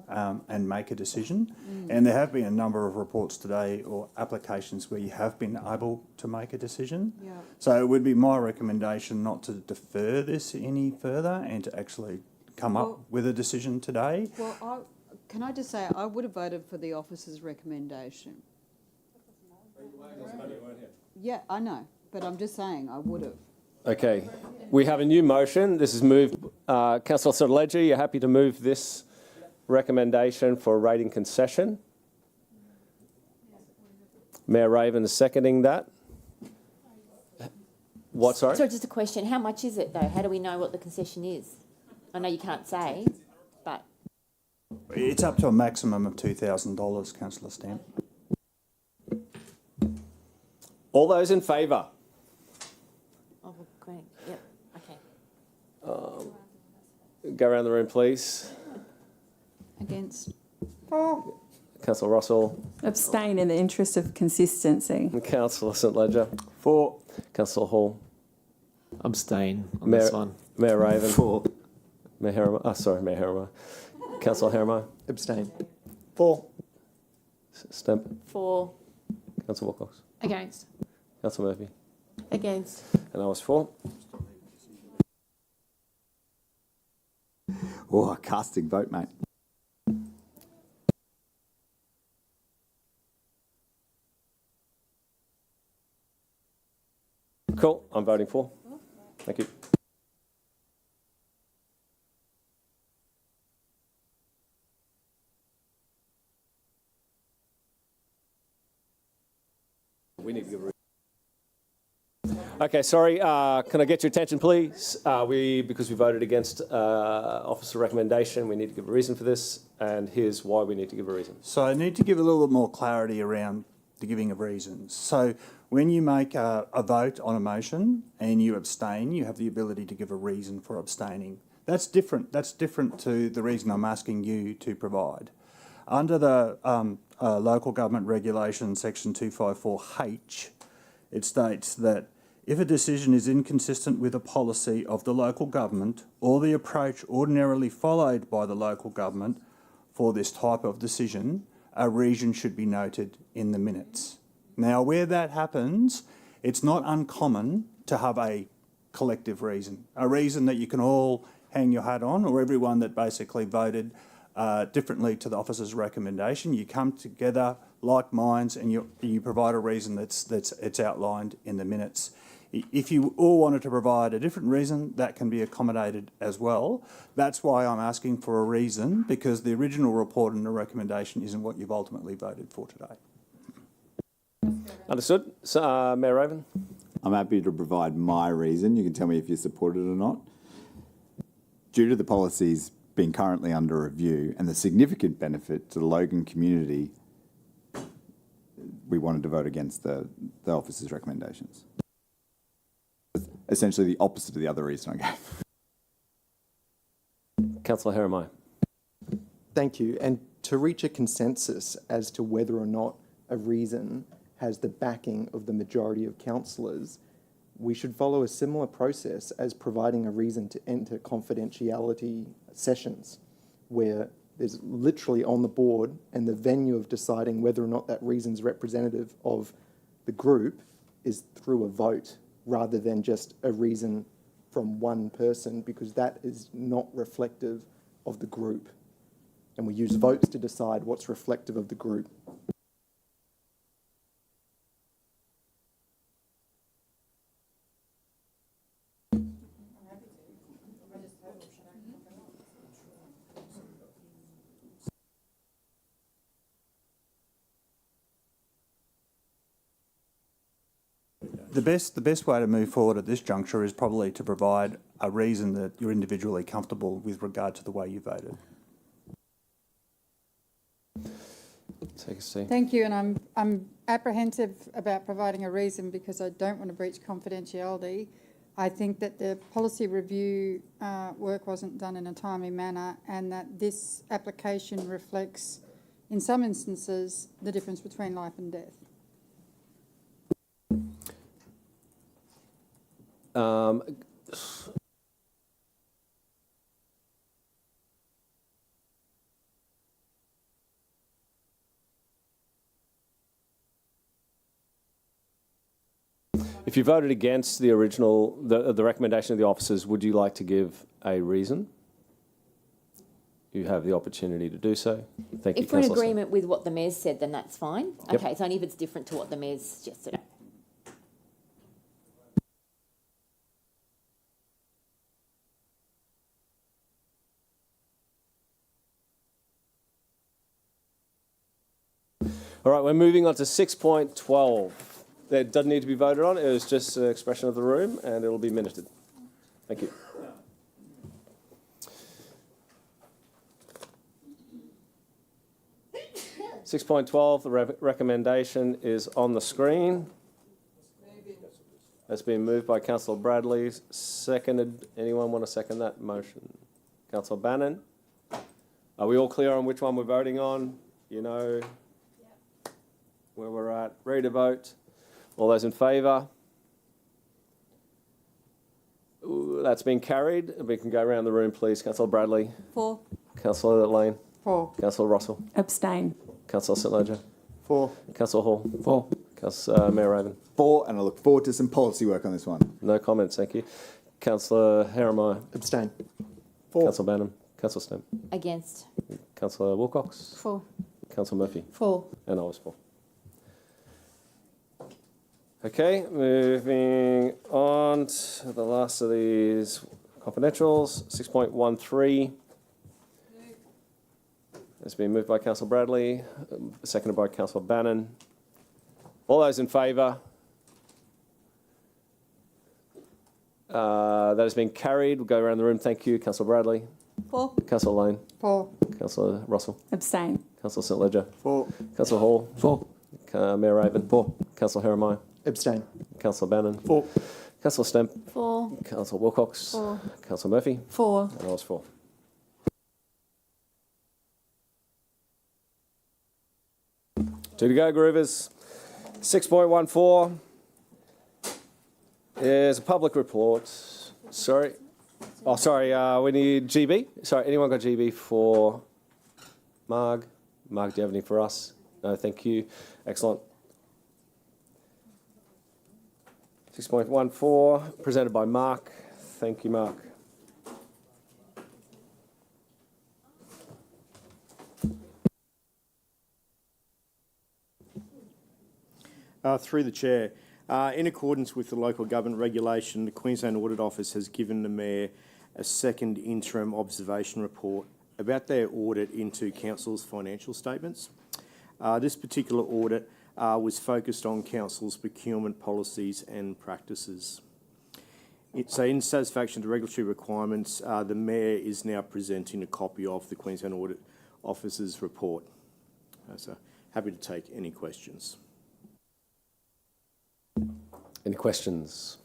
and make a decision. And there have been a number of reports today or applications where you have been able to make a decision. Yeah. So it would be my recommendation not to defer this any further and to actually come up with a decision today. Well, can I just say, I would have voted for the officer's recommendation. Yeah, I know, but I'm just saying I would have. Okay. We have a new motion. This is moved. Councillor St Ledger, you're happy to move this recommendation for a rating concession? Mayor Raven is seconding that. What, sorry? So just a question, how much is it though? How do we know what the concession is? I know you can't say, but... It's up to a maximum of $2,000, Councillor Stamp. All those in favour? Oh, great, yep, okay. Go around the room, please. Against? Councillor Russell. Abstain in the interest of consistency. Councillor St Ledger. For. Councillor Hall. Abstain on this one. Mayor Raven. For. Mayor Harriman. Oh, sorry, Mayor Harriman. Councillor Harriman. Abstain. For. Stamp. For. Councillor Wilcox. Against. Councillor Murphy. Against. And I was for. Oh, a casting vote, mate. Cool. I'm voting for. Thank you. We need to give a... Okay, sorry. Can I get your attention, please? Because we voted against officer recommendation, we need to give a reason for this, and here's why we need to give a reason. So I need to give a little bit more clarity around the giving of reasons. So when you make a vote on a motion and you abstain, you have the ability to give a reason for abstaining. That's different. That's different to the reason I'm asking you to provide. Under the Local Government Regulation Section 254H, it states that if a decision is inconsistent with a policy of the local government or the approach ordinarily followed by the local government for this type of decision, a reason should be noted in the minutes. Now, where that happens, it's not uncommon to have a collective reason, a reason that you can all hang your hat on, or everyone that basically voted differently to the officer's recommendation. You come together like minds and you provide a reason that's outlined in the minutes. If you all wanted to provide a different reason, that can be accommodated as well. That's why I'm asking for a reason, because the original report and the recommendation isn't what you've ultimately voted for today. Understood. So, Mayor Raven? I'm happy to provide my reason. You can tell me if you support it or not. Due to the policies being currently under review and the significant benefit to the Logan community, we wanted to vote against the officer's recommendations. Essentially the opposite of the other reason I gave. Councillor Harriman. Thank you. And to reach a consensus as to whether or not a reason has the backing of the majority of councillors, we should follow a similar process as providing a reason to enter confidentiality sessions, where There's literally on the board, and the venue of deciding whether or not that reason's representative of the group is through a vote rather than just a reason from one person, because that is not reflective of the group. And we use votes to decide what's reflective of the group. The best way to move forward at this juncture is probably to provide a reason that you're individually comfortable with regard to the way you voted. Take a seat. Thank you, and I'm apprehensive about providing a reason because I don't want to breach confidentiality. I think that the policy review work wasn't done in a timely manner, and that this application reflects, in some instances, the difference between life and death. If you voted against the original, the recommendation of the officers, would you like to give a reason? You have the opportunity to do so. Thank you, If we're in Councillor Snow. agreement with what the mayor's said, then that's fine. Yep. Okay, it's only if it's different to what the mayor's suggested. All right, we're moving on to 6.12. That doesn't need to be voted on. It was just an expression of the room, and it'll be minuted. Thank you. (6.12), the recommendation is on the screen. That's been moved by Councillor Bradley, seconded. Anyone want to second that motion? Councillor Bannon? Are we all clear on which one we're voting on? You know where we're at. Ready to vote? All those in favour? That's been carried. We can go around the room, please. Councillor Bradley. For. Councillor Lane. For. Councillor Russell. Abstain. Councillor St Leger. For. Councillor Hall. For. Mayor Raven. For, and I look forward to some policy work on this one. No comments, thank you. Councillor Harrimeyer. Abstain. For. Councillor Bannon. Councillor Stemp. Against. Councillor Wilcox. For. Councillor Murphy. For. And I was for. Okay, moving on to the last of these confidentials. 6.13. It's been moved by Councillor Bradley, seconded by Councillor Bannon. All those in favour? That has been carried. We'll go around the room. Thank you. Councillor Bradley. For. Councillor Lane. For. Councillor Russell. Abstain. Councillor St Leger. For. Councillor Hall. For. Mayor Raven. For. Councillor Harrimeyer. Abstain. Councillor Bannon. For. Councillor Stemp. For. Councillor Wilcox. For. Councillor Murphy. For. And I was for. Two to go, Groovers. 6.14 is a public report. Sorry. Oh, sorry, we need GB. Sorry, anyone got GB for Marg? Marg, do you have any for us? No, thank you. Excellent. 6.14, presented by Mark. Thank you, Mark. Through the Chair, in accordance with the local government regulation, the Queensland Audit Office has given the Mayor a second interim observation report about their audit into Council's financial statements. This particular audit was focused on Council's procurement policies and practices. So in satisfaction to regulatory requirements, the Mayor is now presenting a copy of the Queensland Audit Office's report. So happy to take any questions. Any questions?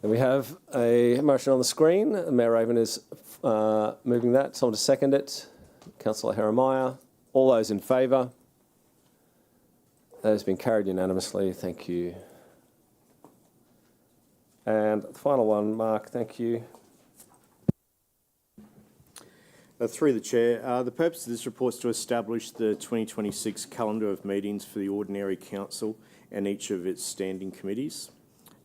And we have a motion on the screen. Mayor Raven is moving that. Someone to second it. Councillor Harrimeyer. All those in favour? That has been carried unanimously. Thank you. And the final one, Mark, thank you. Through the Chair, the purpose of this report is to establish the 2026 calendar of meetings for the Ordinary Council and each of its standing committees.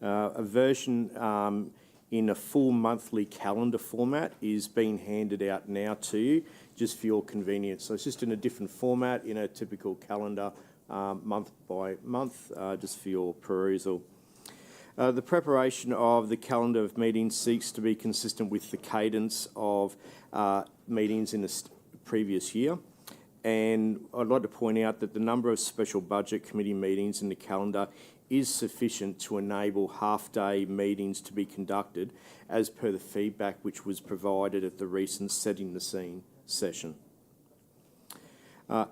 A version in a full monthly calendar format is being handed out now to you, just for your convenience. So it's just in a different format, in a typical calendar, month by month, just for your perusal. The preparation of the calendar of meetings seeks to be consistent with the cadence of meetings in the previous year. And I'd like to point out that the number of special budget committee meetings in the calendar is sufficient to enable half-day meetings to be conducted as per the feedback which was provided at the recent Setting the Scene session. The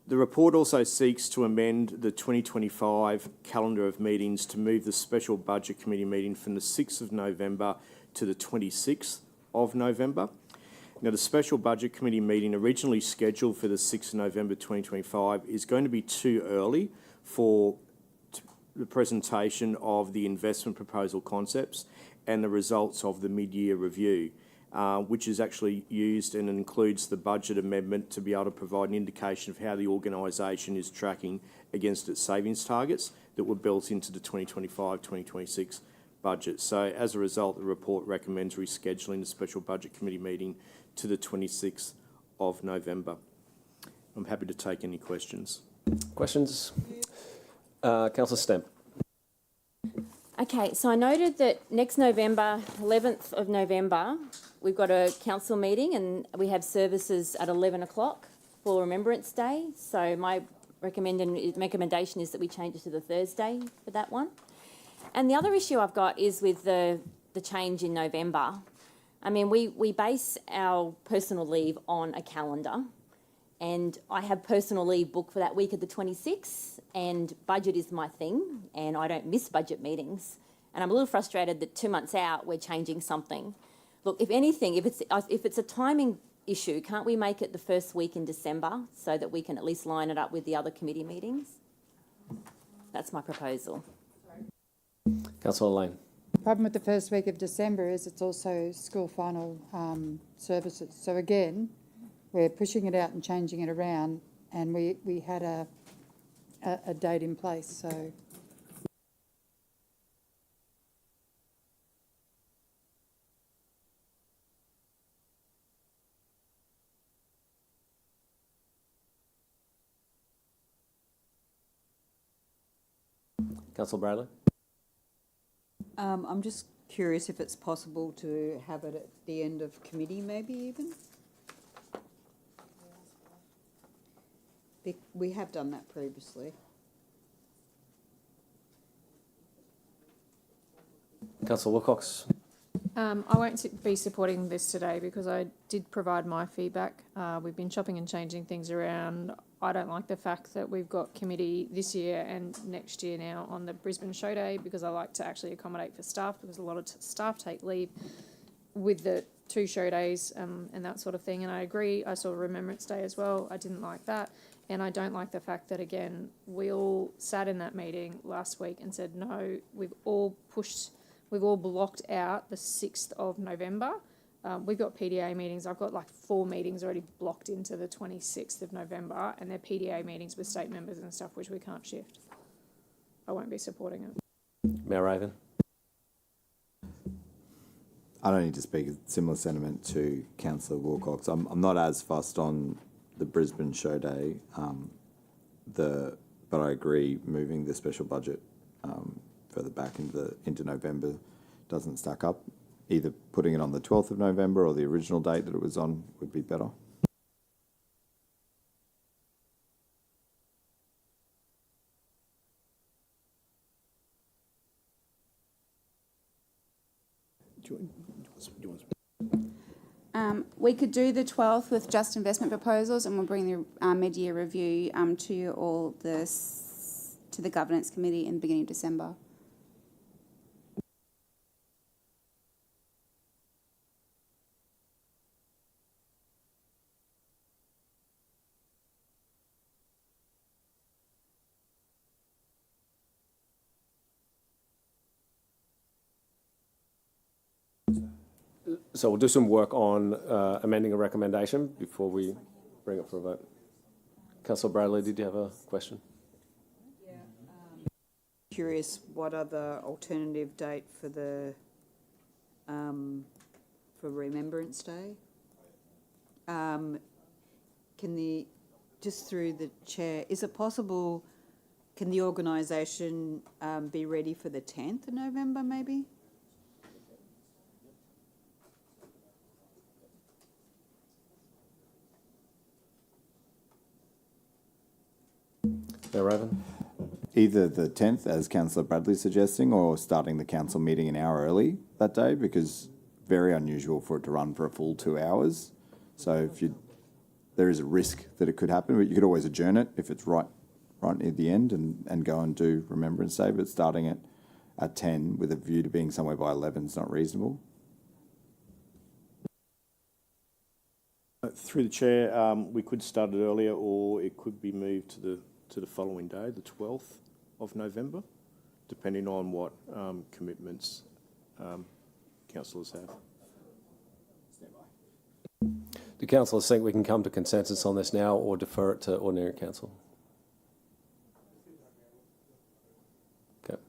report also seeks to amend the 2025 calendar of meetings to move the special budget committee meeting from the 6th of November to the 26th of November. Now, the special budget committee meeting originally scheduled for the 6th of November 2025 is going to be too early for the presentation of the investment proposal concepts and the results of the mid-year review, which is actually used and includes the budget amendment to be able to provide an indication of how the organisation is tracking against its savings targets that were built into the 2025-2026 budget. So as a result, the report recommends rescheduling the special budget committee meeting to the 26th of November. I'm happy to take any questions. Questions? Councillor Stemp. Okay, so I noted that next November, 11th of November, we've got a council meeting and we have services at 11 o'clock for Remembrance Day. So my recommendation is that we change it to the Thursday for that one. And the other issue I've got is with the change in November. I mean, we base our personal leave on a calendar, and I have personal leave booked for that week of the 26th, and budget is my thing, and I don't miss budget meetings. And I'm a little frustrated that 2 months out we're changing something. Look, if anything, if it's a timing issue, can't we make it the first week in December so that we can at least line it up with the other committee meetings? That's my proposal. Councillor Lane. The problem with the first week of December is it's also school final services. So again, we're pushing it out and changing it around, and we had a date in place, so. Councillor Bradley. I'm just curious if it's possible to have it at the end of committee, maybe even? We have done that previously. Councillor Wilcox. I won't be supporting this today because I did provide my feedback. We've been chopping and changing things around. I don't like the fact that we've got committee this year and next year now on the Brisbane Show Day, because I like to actually accommodate for staff, because a lot of staff take leave with the 2 show days and that sort of thing. And I agree, I saw Remembrance Day as well. I didn't like that. And I don't like the fact that, again, we all sat in that meeting last week and said, no, we've all blocked out the 6th of November. We've got PDA meetings. I've got like 4 meetings already blocked into the 26th of November, and they're PDA meetings with state members and stuff, which we can't shift. I won't be supporting it. Mayor Raven. I don't need to speak a similar sentiment to Councillor Wilcox. I'm not as fussed on the Brisbane Show Day, but I agree moving the special budget further back into November doesn't stack up. Either putting it on the 12th of November or the original date that it was on would be better. We could do the 12th with just investment proposals, and we'll bring the mid-year review to all to the governance committee in the beginning of December. So we'll do some work on amending a recommendation before we bring it for a vote. Councillor Bradley, did you have a question? Curious, what other alternative date for the, for Remembrance Day? Can the, just through the chair, is it possible, can the organisation be ready for the 10th of November maybe? Mayor Raven? Either the 10th, as Councillor Bradley's suggesting, or starting the council meeting an hour early that day, because very unusual for it to run for a full 2 hours. So if you, there is a risk that it could happen, but you could always adjourn it if it's right near the end and go and do Remembrance Day, but starting it at 10 with a view to being somewhere by 11 is not reasonable. Through the chair, we could start it earlier, or it could be moved to the following day, the 12th of November, depending on what commitments councillors have. Do councillors think we can come to consensus on this now or defer it to ordinary council? Okay.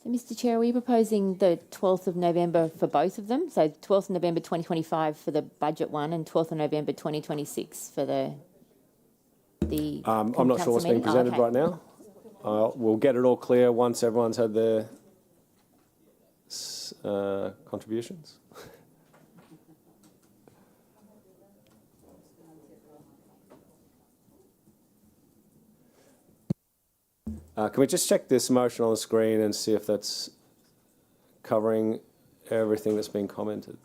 So, Mr Chair, are we proposing the 12th of November for both of them? So 12th of November 2025 for the budget one and 12th of November 2026 for the I'm not sure what's being presented right now. We'll get it all clear once everyone's had their contributions. Can we just check this motion on the screen and see if that's covering everything that's been commented?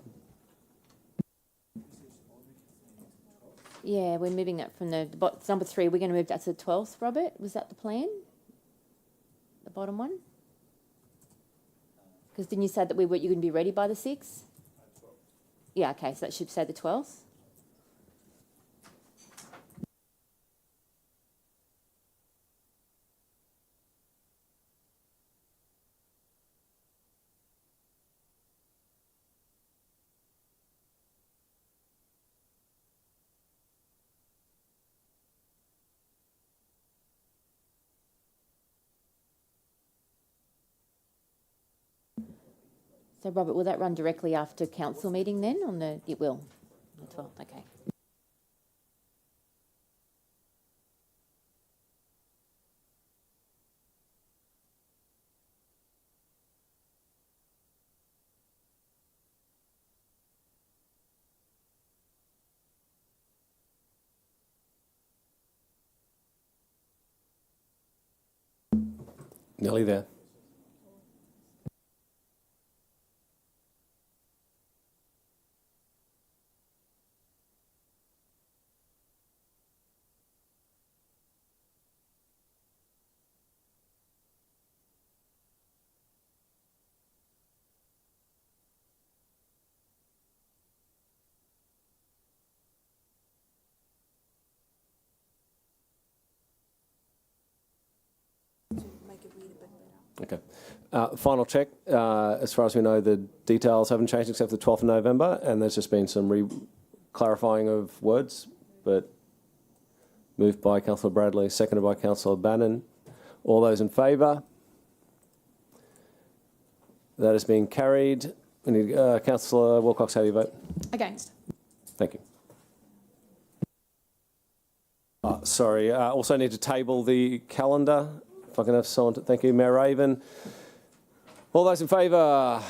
Yeah, we're moving that from the number 3. We're going to move that to the 12th, Robert. Was that the plan? The bottom one? Because didn't you say that you're going to be ready by the 6th? Yeah, okay, so that should say the 12th. So, Robert, will that run directly after council meeting then? It will, the 12th, okay. Nearly there. Okay. Final check. As far as we know, the details haven't changed except the 12th of November, and there's just been some clarifying of words, but moved by Councillor Bradley, seconded by Councillor Bannon. All those in favour? That has been carried. We need Councillor Wilcox, how do you vote? Against. Thank you. Sorry, also need to table the calendar. If I can have someone to, thank you, Mayor Raven. All those in favour?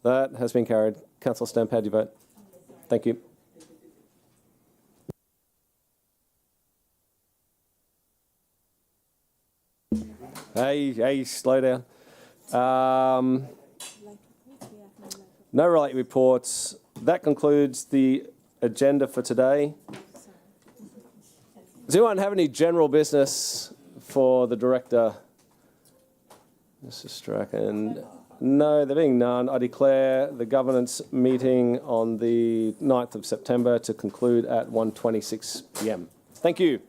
That has been carried. Councillor Stamp, how do you vote? Thank you. Hey, slow down. No relate reports. That concludes the agenda for today. Does anyone have any general business for the director? Mr. Strachan? No, there being none, I declare the governance meeting on the 9th of September to conclude at 1:26 p.m. Thank you.